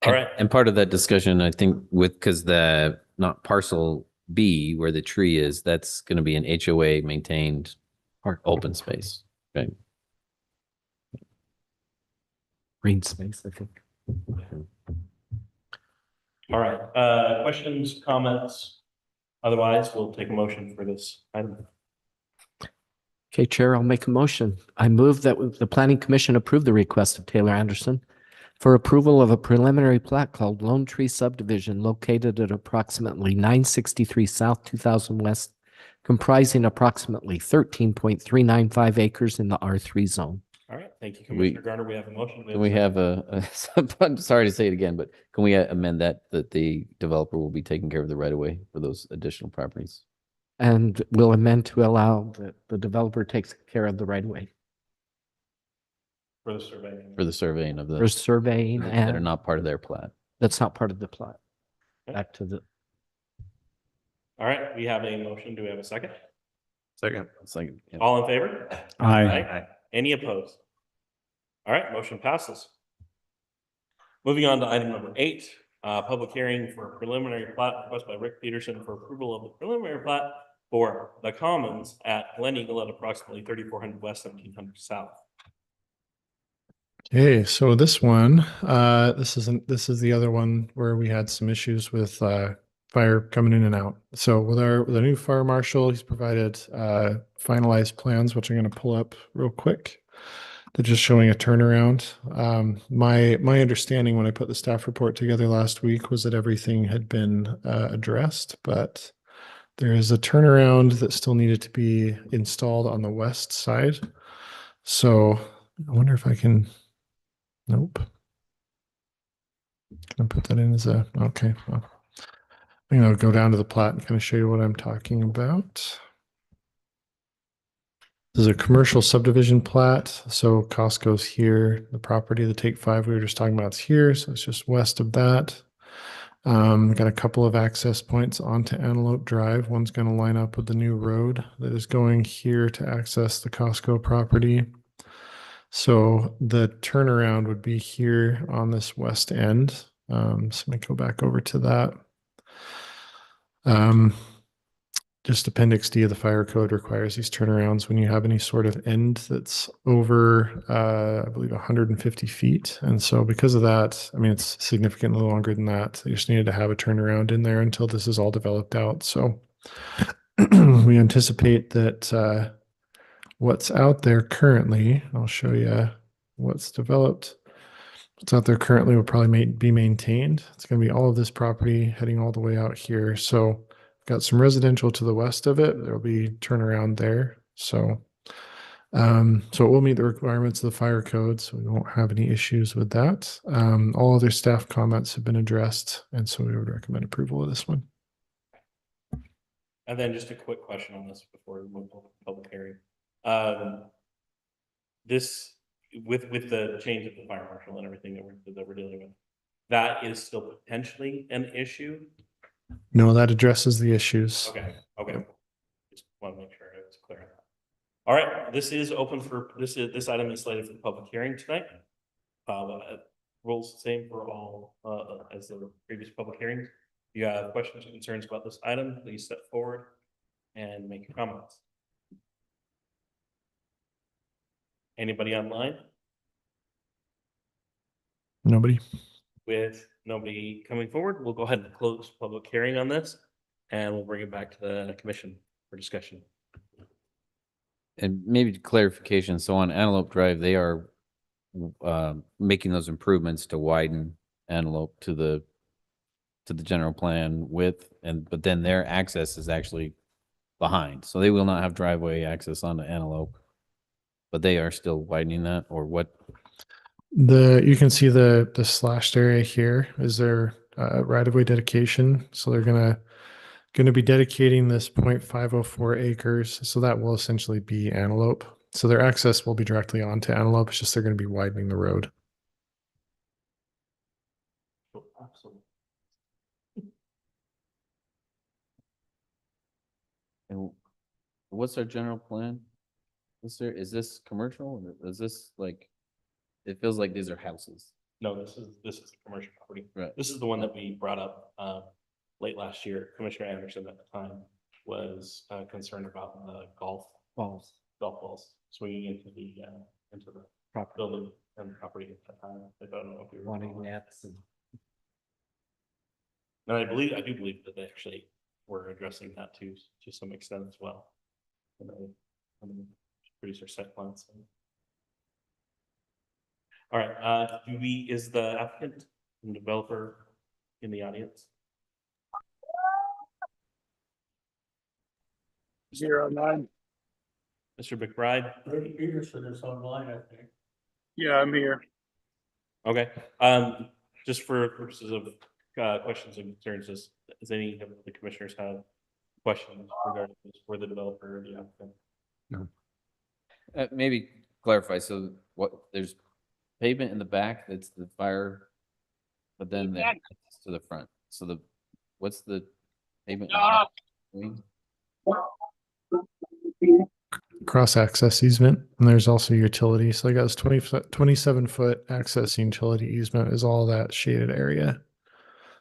All right. And part of that discussion, I think, because the not parcel B where the tree is, that's going to be an HOA maintained open space, right? Green space, I think. All right. Questions, comments? Otherwise, we'll take a motion for this item. Okay, Chair, I'll make a motion. I move that the Planning Commission approve the request of Taylor Anderson for approval of a preliminary plat called Lone Tree Subdivision located at approximately 963 South 2000 West, comprising approximately 13.395 acres in the R3 zone. All right. Thank you, Commissioner Garner. We have a motion. Can we have I'm sorry to say it again, but can we amend that the developer will be taking care of the right of way for those additional properties? And we'll amend to allow that the developer takes care of the right of way. For the surveying. For the surveying of the. For surveying that are and not part of their plat. that's not part of the plot. Okay. Back to the. All right. We have a motion. Do we have a second? Second. Second. Yeah. All in favor? Aye. Any opposed? All right, motion passes. Moving on to item number 8, public hearing for preliminary plat request by Rick Peterson for approval of the preliminary plat for the Commons at Glen Eagle at approximately 3400 West, 1700 South. Okay, so this one, this is the other one where we had some issues with fire coming in and out. So with the new fire marshal, he's provided finalized plans, which I'm going to pull up real quick. They're just showing a turnaround. My understanding when I put the staff report together last week was that everything had been addressed, but there is a turnaround that still needed to be installed on the west side. So I wonder if I can. Nope. Can I put that in as a, okay. Well, I'm going to go down to the plot and kind of show you what I'm talking about. This is a commercial subdivision plat. So Costco's here, the property, the Take 5 we were just talking about is here. So it's just west of that. Got a couple of access points onto Antelope Drive. One's going to line up with the new road that is going here to access the Costco property. So the turnaround would be here on this west end. So let me go back over to that. Just Appendix D of the fire code requires these turnarounds when you have any sort of end that's over, I believe, 150 feet. And so because of that, I mean, it's significantly longer than that. They just needed to have a turnaround in there until this is all developed out. So we anticipate that what's out there currently, I'll show you what's developed. What's out there currently will probably be maintained. It's going to be all of this property heading all the way out here. So got some residential to the west of it. There'll be turnaround there. So so it will meet the requirements of the fire code, so we won't have any issues with that. All other staff comments have been addressed, and so we would recommend approval of this one. And then just a quick question on this before we move on to the public hearing. This, with the change of the fire marshal and everything that we're dealing with, that is still potentially an issue? No, that addresses the issues. Okay, okay. Just want to make sure it's clear on that. All right, this is open for, this item is slated for the public hearing tonight. Rules the same for all, as the previous public hearings. If you have questions or concerns about this item, please step forward and make your comments. Anybody online? Nobody. With nobody coming forward, we'll go ahead and close public hearing on this, and we'll bring it back to the commission for discussion. And maybe clarification, so on Antelope Drive, they are making those improvements to widen Antelope to the general plan width, but then their access is actually behind, so they will not have driveway access onto Antelope, but they are still widening that, or what? You can see the slashed area here is their right-of-way dedication. So they're gonna be dedicating this 0.504 acres. So that will essentially be Antelope. So their access will be directly onto Antelope. It's just they're going to be widening the road. Absolutely. And what's our general plan? Is this commercial, or is this like, it feels like these are houses? No, this is the commercial property. Right. This is the one that we brought up late last year. Commissioner Anderson at the time was concerned about the golf balls swinging into the building and property at that time. I don't know if you were wanting nets and. And I do believe that they actually were addressing that to some extent as well. Producer set plans. All right, is the applicant and developer in the audience? Here online. Mr. McBride? Peterson is online, I think. Yeah, I'm here. Okay, just for purposes of questions and concerns, does any of the commissioners have questions regarding this for the developer or the applicant? No. Maybe clarify, so there's pavement in the back, that's the fire, but then the access to the front. So what's the pavement? Cross access easement, and there's also utility. So they got this 27-foot access utility easement is all that shaded area.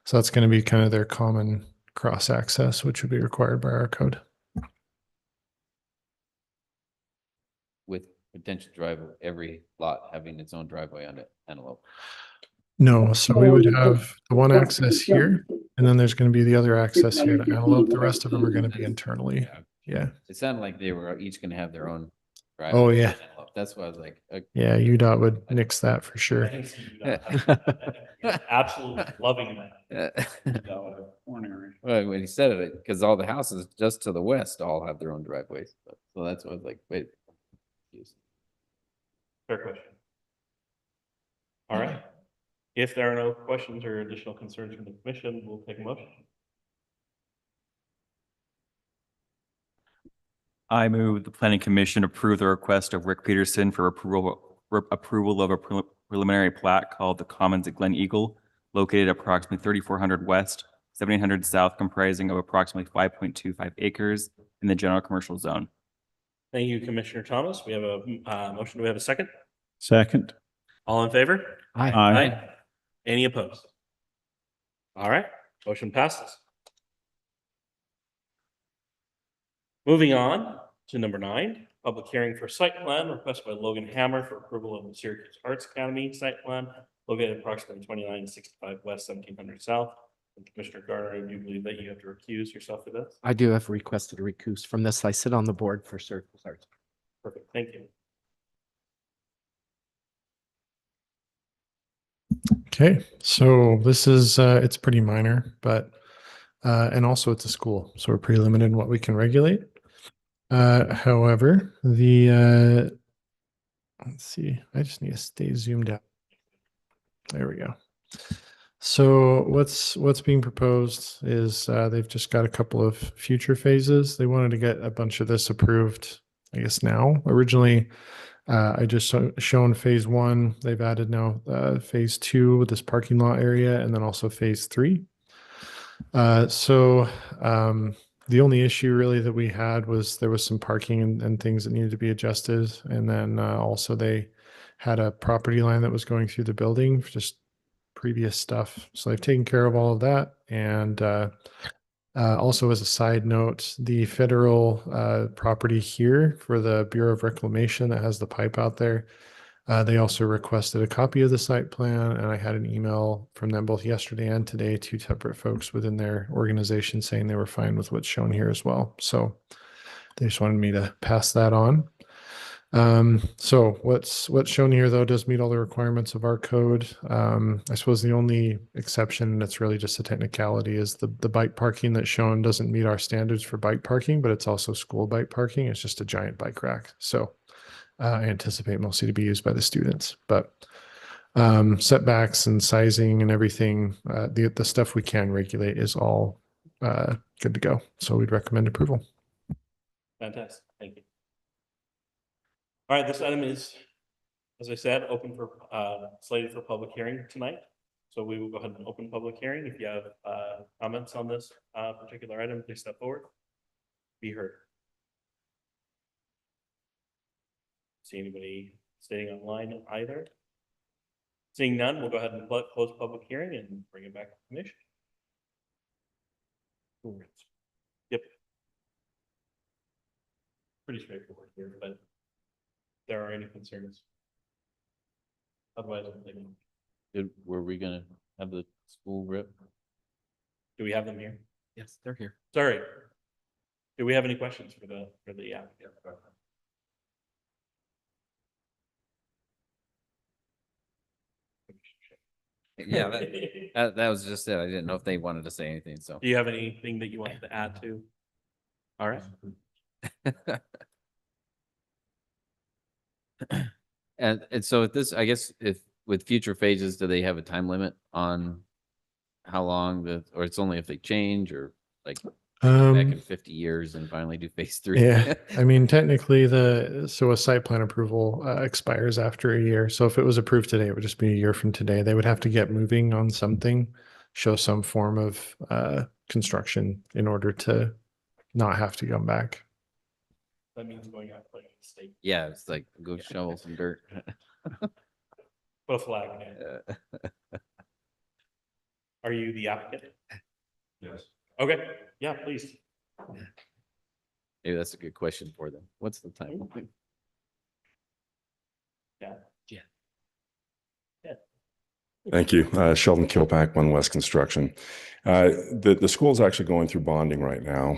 So that's going to be kind of their common cross access, which would be required by our code. With potential driveway, every lot having its own driveway on it, Antelope. No, so we would have the one access here, and then there's going to be the other access here to Antelope. The rest of them are going to be internally. Yeah. It sounded like they were each going to have their own driveway. Oh, yeah. That's why I was like, okay. Yeah, UDOT would nix that for sure. Absolutely loving that. Well, when he said it, because all the houses just to the west all have their own driveways. So that's what I was like, wait. Fair question. All right. If there are no questions or additional concerns from the commission, we'll take a motion. I move the planning commission approve the request of Rick Peterson for approval of a preliminary plat called the Commons at Glen Eagle, located approximately 3,400 west, 1,700 south, comprising of approximately 5.25 acres in the general commercial zone. Thank you, Commissioner Thomas. We have a motion. Do we have a second? Second. All in favor? Aye. Aye. Any opposed? All right, motion passes. Moving on to number 9, public hearing for site plan request by Logan Hammer for approval of the Syracuse Arts Academy site plan located approximately 2965 west, 1700 south. And Commissioner Garner, I do believe that you have to recuse yourself for this. I do have requested a recuse from this. I sit on the board for Syracuse Arts. Perfect, thank you. Okay, so this is it's pretty minor, but And also it's a school, so we're pretty limited in what we can regulate. However, let's see, I just need to stay zoomed out. There we go. So what's being proposed is they've just got a couple of future phases. They wanted to get a bunch of this approved, I guess now. Originally, I just shown phase 1. They've added now phase 2 with this parking lot area, and then also phase 3. The only issue really that we had was there was some parking and things that needed to be adjusted. And then also they had a property line that was going through the building, just previous stuff. So they've taken care of all of that. And also as a side note, the federal property here for the Bureau of Reclamation that has the pipe out there, they also requested a copy of the site plan, and I had an email from them both yesterday and today, 2 separate folks within their organization saying they were fine with what's shown here as well. So they just wanted me to pass that on. So what's shown here though does meet all the requirements of our code. I suppose the only exception, and it's really just a technicality, is the bike parking that's shown doesn't meet our standards for bike parking, but it's also school bike parking. It's just a giant bike rack. So I anticipate mostly to be used by the students, but setbacks and sizing and everything, the stuff we can regulate is all good to go. So we'd recommend approval. Fantastic. Thank you. All right, this item is, as I said, open for slated for public hearing tonight. So we will go ahead and open public hearing. If you have comments on this particular item, please step forward. Be heard. See anybody staying online either? Seeing none, we'll go ahead and close public hearing and bring it back to the commission. Yep. Pretty straightforward here, but if there are any concerns. Otherwise, Were we gonna have the school rep? do we have them here? Yes, they're here. Sorry. Do we have any questions for the applicant? Yeah, that was just it. I didn't know if they wanted to say anything, so. Do you have anything that you wanted to add to? All right. And so with this, I guess if with future phases, do they have a time limit on how long or it's only if they change or like back in 50 years and finally do phase 3? Yeah, I mean, technically a site plan approval expires after a year. So if it was approved today, it would just be a year from today. They would have to get moving on something, show some form of construction in order to not have to come back. That means going out like a state. Yeah, it's like go shovel some dirt. Put a flag in it. Are you the applicant? Yes. Okay, yeah, please. Maybe that's a good question for them. What's the time? Yeah. Thank you. Sheldon Kilpack, One West Construction. The school is actually going through bonding right now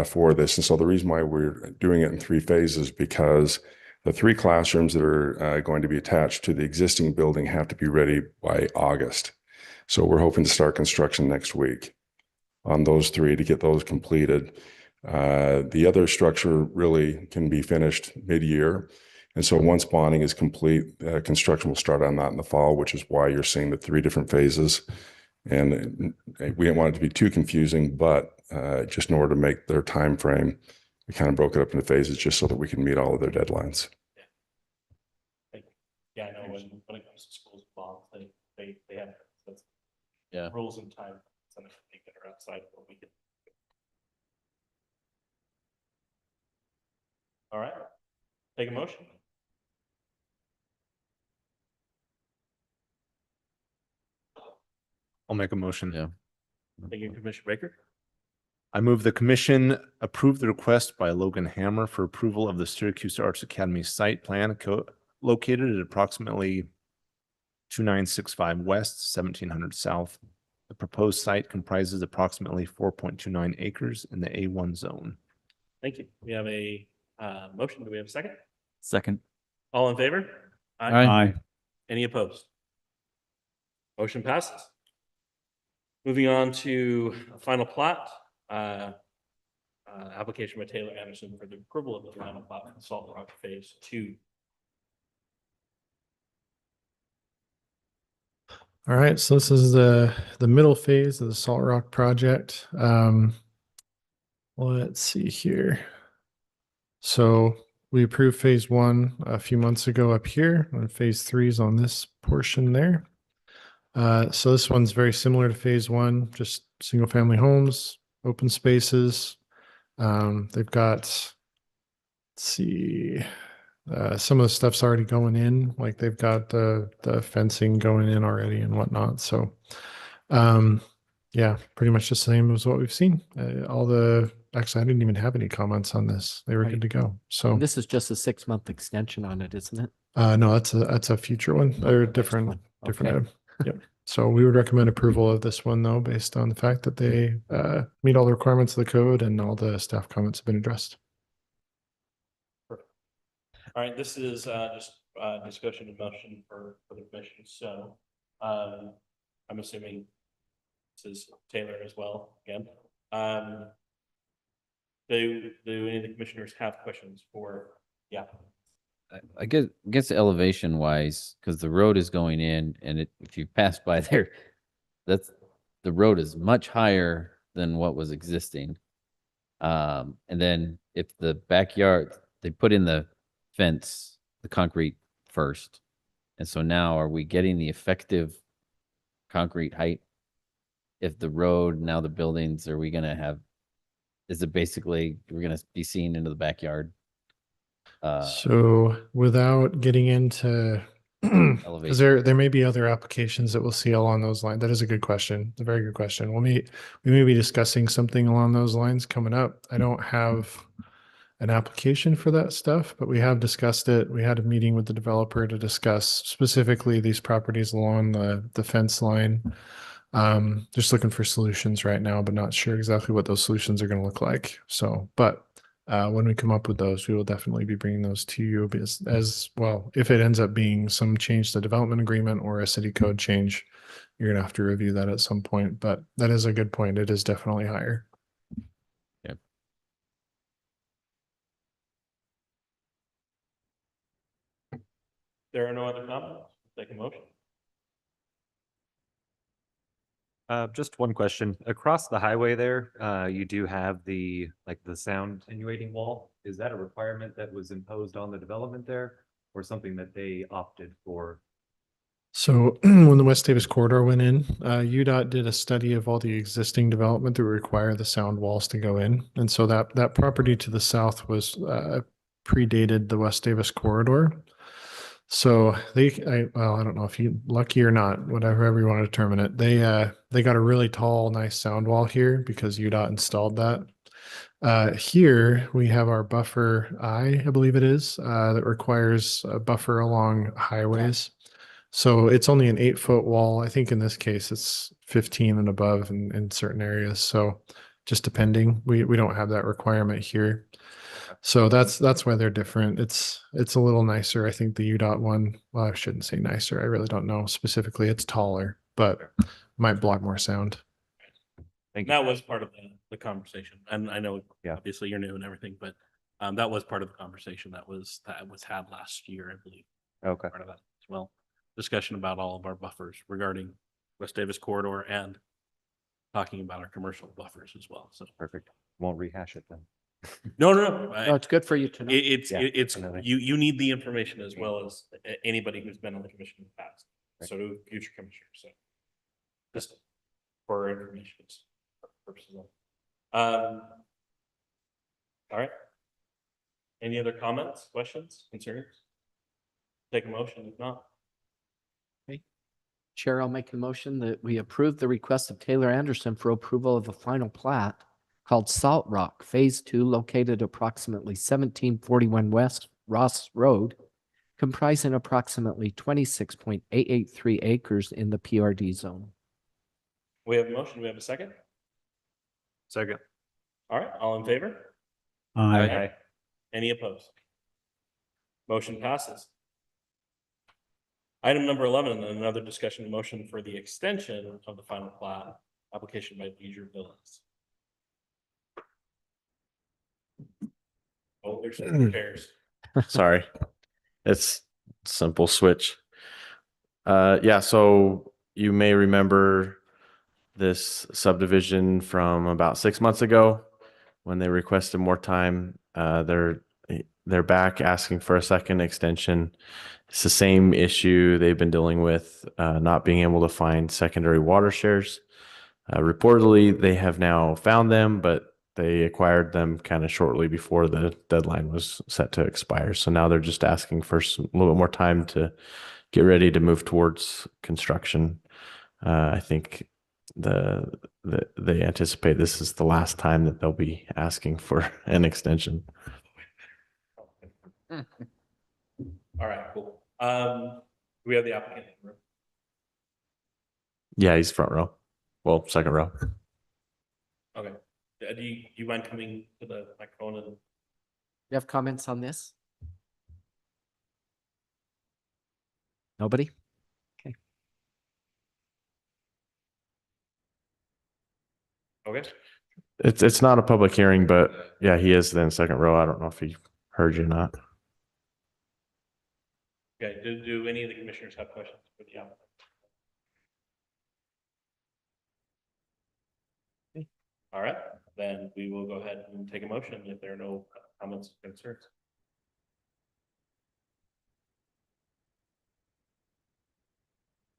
for this. And so the reason why we're doing it in 3 phases, because the 3 classrooms that are going to be attached to the existing building have to be ready by August. So we're hoping to start construction next week on those 3 to get those completed. The other structure really can be finished mid-year. And so once bonding is complete, construction will start on that in the fall, which is why you're seeing the 3 different phases. And we didn't want it to be too confusing, but just in order to make their time frame, we kind of broke it up into phases just so that we can meet all of their deadlines. Yeah, I know when it comes to schools bonds, they have yeah rules and time that are outside of what we can. All right, take a motion. I'll make a motion. Yeah. Thank you, Commissioner Baker. I move the commission approve the request by Logan Hammer for approval of the Syracuse Arts Academy site plan located at approximately 2965 West, 1700 South. The proposed site comprises approximately 4.29 acres in the A1 zone. Thank you. We have a motion. Do we have a second? Second. All in favor? Aye. Any opposed? Motion passes. Moving on to final plat, application by Taylor Anderson for the approval of the final plat for Salt Rock Phase 2. All right, so this is the middle phase of the Salt Rock project. Let's see here. So we approved phase 1 a few months ago up here, and phase 3 is on this portion there. So this one's very similar to phase 1, just single family homes, open spaces. They've got, let's see, some of the stuff's already going in, like they've got the fencing going in already and whatnot. So, yeah, pretty much the same as what we've seen. Actually, I didn't even have any comments on this. They were Right. good to go. So This is just a 6-month extension on it, isn't it? no, that's a future one. They're Next different, one. different Okay. item. Yep. So we would recommend approval of this one though, based on the fact that they meet all the requirements of the code and all the staff comments have been addressed. All right, this is just discussion and motion for the commission. So I'm assuming this is Taylor as well again. Do any of the commissioners have questions for? Yeah. I guess elevation wise, because the road is going in, and if you pass by there, the road is much higher than what was existing. And then if the backyard, they put in the fence, the concrete first, and so now are we getting the effective concrete height? If the road, now the buildings, are we gonna have? Is it basically we're gonna be seeing into the backyard? So without getting into, because there may be other applications that we'll see along those lines. That is a good question. A very good question. We may be discussing something along those lines coming up. I don't have an application for that stuff, but we have discussed it. We had a meeting with the developer to discuss specifically these properties along the fence line. Just looking for solutions right now, but not sure exactly what those solutions are going to look like. So, but when we come up with those, we will definitely be bringing those to you as well. If it ends up being some change to development agreement or a city code change, you're going to have to review that at some point. But that is a good point. It is definitely higher. Yep. There are no other comments. Take a motion. Just one question. Across the highway there, you do have the sound attenuating wall. Is that a requirement that was imposed on the development there, or something that they opted for? So when the West Davis corridor went in, UDOT did a study of all the existing development that would require the sound walls to go in. And so that property to the south was predated the West Davis corridor. So I don't know if you lucky or not, whatever you want to determine it. They got a really tall, nice sound wall here because UDOT installed that. Here we have our buffer I believe it is, that requires a buffer along highways. So it's only an 8-foot wall. I think in this case it's 15 and above in certain areas. So just depending, we don't have that requirement here. So that's why they're different. It's a little nicer. I think the UDOT one, well, I shouldn't say nicer. I really don't know specifically. It's taller, but might block more sound. That was part of the conversation. And I know obviously you're new and everything, but that was part of the conversation that was had last year, I believe. Okay. Part of that as well. Discussion about all of our buffers regarding West Davis corridor and talking about our commercial buffers as well. So perfect. Won't rehash it then. No. No, it's good for you to know. It's definitely. you need the information as well as anybody who's been on the commission in the past. So do future commissioners. So just for information purposes. All right. Any other comments, questions, concerns? Take a motion if not. Okay. Chair, I'll make a motion that we approve the request of Taylor Anderson for approval of a final plat called Salt Rock Phase 2, located approximately 1741 West Ross Road, comprising approximately 26.883 acres in the PRD zone. We have a motion. We have a second. Second. All right. All in favor? Aye. Any opposed? Motion passes. Item number 11, another discussion motion for the extension of the final plat application by Leisure Villas. Oh, there's some chairs. Sorry. It's simple switch. Yeah, so you may remember this subdivision from about 6 months ago when they requested more time. They're back asking for a second extension. It's the same issue they've been dealing with, not being able to find secondary water shares. Reportedly, they have now found them, but they acquired them kind of shortly before the deadline was set to expire. So now they're just asking for a little bit more time to get ready to move towards construction. I think they anticipate this is the last time that they'll be asking for an extension. All right, cool. We have the applicant in the room. Yeah, he's front row. Well, second row. Okay. Do you mind coming to the microphone and You have comments on this? Nobody? Okay. okay? It's not a public hearing, but yeah, he is then second row. I don't know if he heard you or not. Okay, do any of the commissioners have questions for the applicant? All right, then we will go ahead and take a motion if there are no comments or concerns.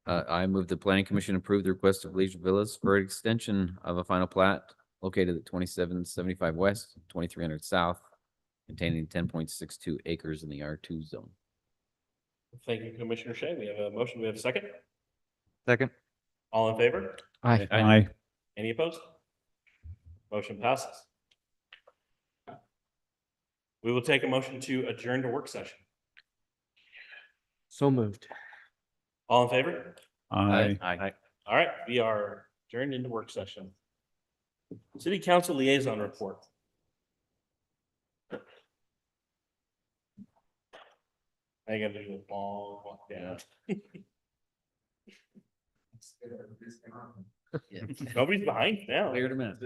I move the planning commission approve the request of Leisure Villas for an extension of a final plat located at 2775 West, 2300 South, containing 10.62 acres in the R2 zone. Thank you, Commissioner Shea. We have a motion. We have a second. Second. All in favor? Aye. Aye. Any opposed? Motion passes. We will take a motion to adjourn to work session. So moved. All in favor? Aye. Aye. All right, we are adjourned into work session. City Council liaison report. I gotta do a long walk down. Nobody's behind now. Cleared him in.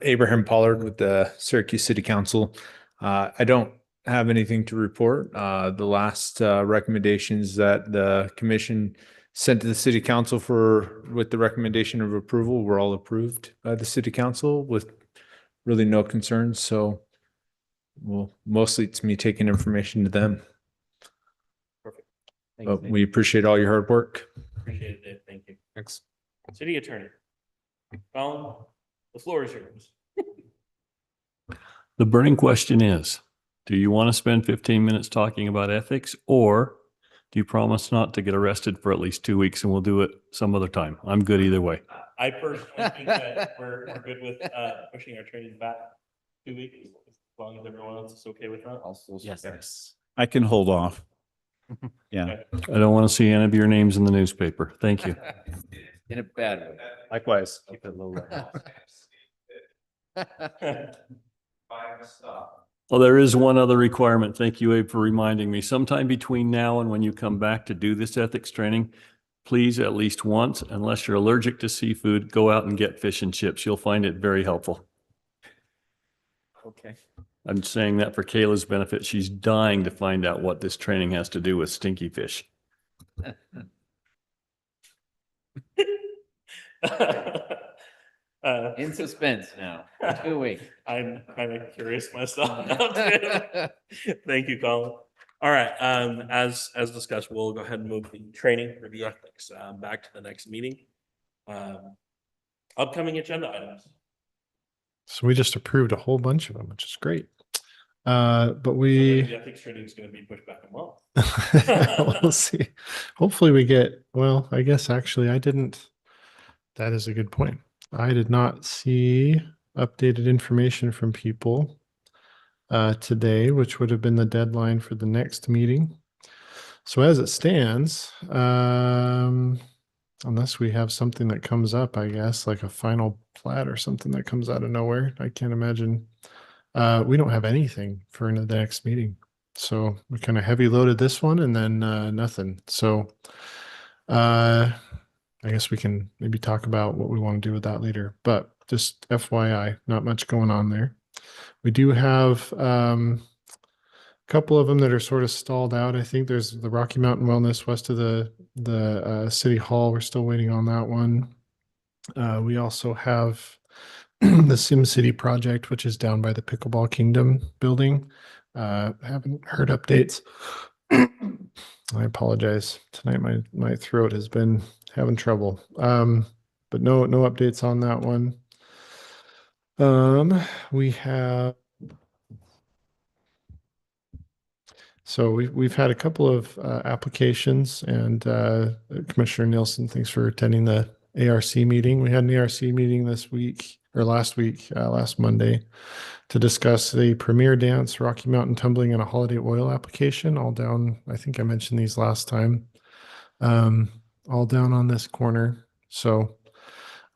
Abraham Pollard with the Syracuse City Council. I don't have anything to report. The last recommendations that the commission sent to the city council with the recommendation of approval were all approved by the city council with really no concerns. So, well, mostly it's me taking information to them. Perfect. But we appreciate all your hard work. Appreciate it. Thank you. Thanks. City Attorney. Colin, the floor is yours. The burning question is, do you want to spend 15 minutes talking about ethics, or do you promise not to get arrested for at least 2 weeks and we'll do it some other time? I'm good either way. I personally think that we're good with pushing our training back 2 weeks, as long as everyone else is okay with that. Also, Yes. I can hold off. Yeah. Okay. I don't want to see any of your names in the newspaper. Thank you. in a bad way. Likewise. Keep it low. Well, there is one other requirement. Thank you, Abe, for reminding me. Sometime between now and when you come back to do this ethics training, please at least once, unless you're allergic to seafood, go out and get fish and chips. You'll find it very helpful. Okay. I'm saying that for Kayla's benefit. She's dying to find out what this training has to do with stinky fish. In suspense now. 2 weeks. I'm kind of curious myself now too. Thank you, Colin. All right, as discussed, we'll go ahead and move the training for the ethics back to the next meeting. Upcoming agenda items. So we just approved a whole bunch of them, which is great. But So we the ethics training is going to be pushed back a month. we'll see. Hopefully we get, well, I guess actually that is a good point. I did not see updated information from people today, which would have been the deadline for the next meeting. So as it stands, unless we have something that comes up, I guess, like a final plat or something that comes out of nowhere, I can't imagine. We don't have anything for the next meeting. So we kind of heavy loaded this one and then nothing. So I guess we can maybe talk about what we want to do with that later, but just FYI, not much going on there. We do have a couple of them that are sort of stalled out. I think there's the Rocky Mountain Wellness west of the City Hall. We're still waiting on that one. We also have the Sim City project, which is down by the Pickleball Kingdom building. Haven't heard updates. I apologize. Tonight my throat has been having trouble. But no updates on that one. We have So we've had a couple of applications, and Commissioner Nielsen, thanks for attending the ARC meeting. We had an ARC meeting this week or last week, last Monday, to discuss the Premier Dance, Rocky Mountain Tumbling, and a Holiday Oil application. All down, I think I mentioned these last time. All down on this corner. So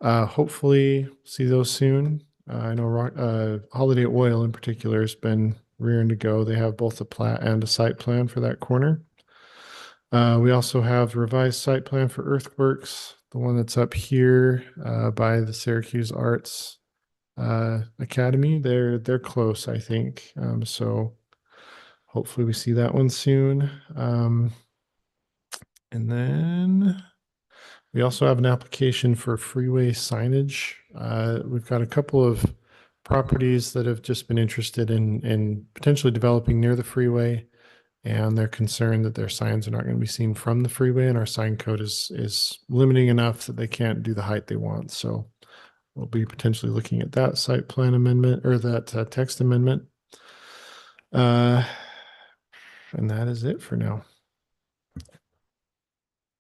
hopefully see those soon. I know Holiday Oil in particular has been rearing to go. They have both a plat and a site plan for that corner. We also have revised site plan for earthworks, the one that's up here by the Syracuse Arts Academy. They're close, I think. So hopefully we see that one soon. And then we also have an application for freeway signage. We've got a couple of properties that have just been interested in potentially developing near the freeway, and they're concerned that their signs are not going to be seen from the freeway, and our sign code is limiting enough that they can't do the height they want. So we'll be potentially looking at that site plan amendment or that text amendment. And that is it for now.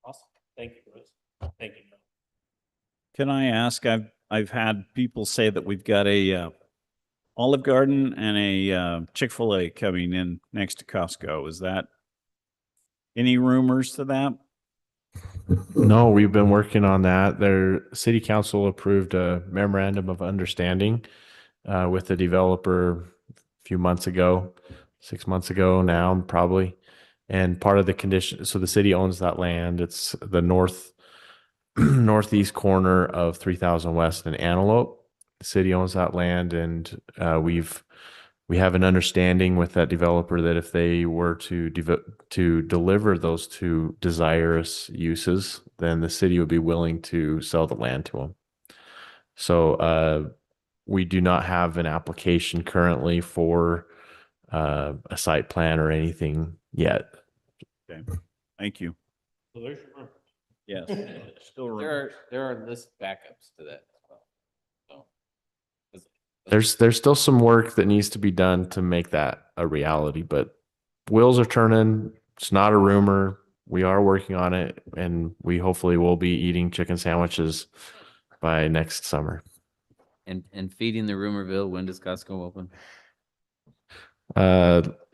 Awesome. Thank you, Chris. Thank you. Can I ask, I've had people say that we've got a Olive Garden and a Chick-fil-A coming in next to Costco. Is that any rumors to that? No, we've been working on that. Their city council approved a memorandum of understanding with the developer a few months ago, 6 months ago now, probably. And part of the condition, so the city owns that land. It's the northeast corner of 3000 West and Antelope. The city owns that land, and we have an understanding with that developer that if they were to deliver those two desirous uses, then the city would be willing to sell the land to them. So we do not have an application currently for a site plan or anything yet. Okay, thank you. So there's your room. Yes, still room. There are list backups to that as well. So There's still some work that needs to be done to make that a reality, but wheels are turning. It's not a rumor. We are working on it, and we hopefully will be eating chicken sandwiches by next summer. and feeding the rumorville. When does Costco open?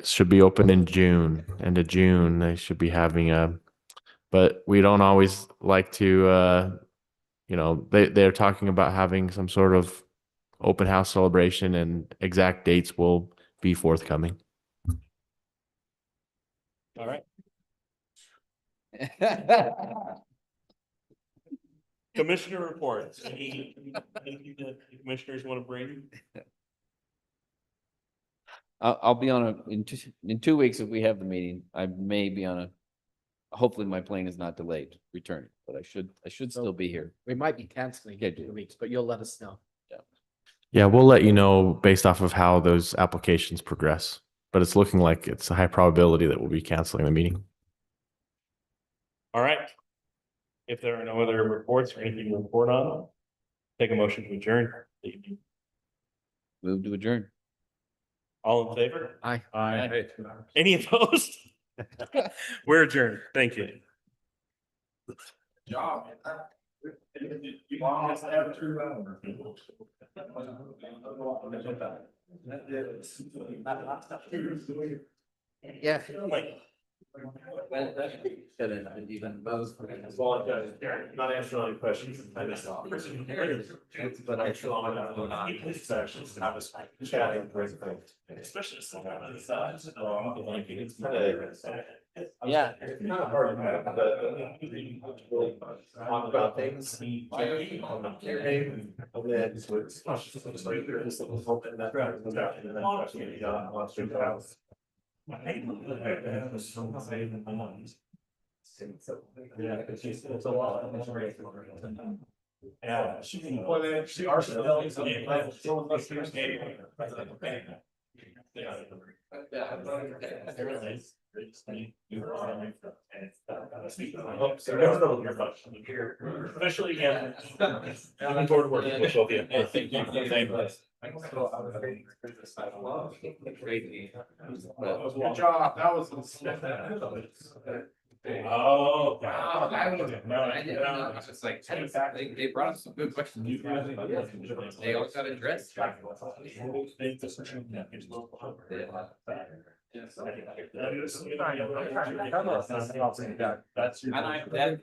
Should be open in June. End of June, they should be having but we don't always like to they're talking about having some sort of open house celebration, and exact dates will be forthcoming. All right. Commissioner reports. Anything that the commissioners want to bring? I'll be on in 2 weeks if we have the meeting. I may be on hopefully my plane is not delayed returning, but I should still be here. We might be canceling in 2 weeks, but you'll let us know. Yeah, we'll let you know based off of how those applications progress, but it's looking like it's a high probability that we'll be canceling the meeting. All right. If there are no other reports or anything to report on, take a motion to adjourn. Move to adjourn. All in favor? Aye. Aye. Any opposed? We're adjourned. Thank you. Job. You almost have 2 hours. Yeah. Even both. Apologize, Darren, not answering all your questions. I missed off. But I feel I'm not. It's actually have us chatting. Especially on the sides. Like it's kind of. Yeah. It's kind of hard to have, but talk about things. On the campaign, and then so it's. Just like there's a little hope in that. And then question, wants to house. Yeah, it's a lot. Yeah, she Arsenal is especially again. I'm on board working with both of you. Thank you. Good job. That was. Oh, wow. I didn't know. It's just like, they brought up some good questions. They all got addressed.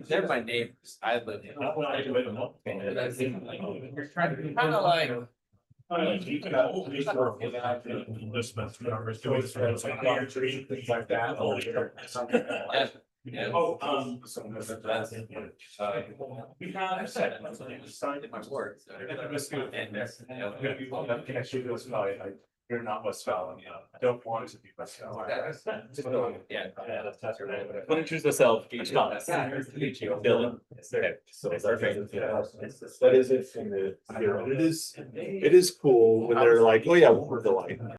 They're my neighbors. I live in. You're trying to kind of like. You can always work with that. This numbers doing things like that. Yeah. Oh, we have said signed in my word. You're not West Valley. I don't want it to be West Valley. Yeah, that's right. Let me choose myself. Each comment. Dylan. So perfect. That is interesting. It is cool when they're like, oh yeah, we're the light.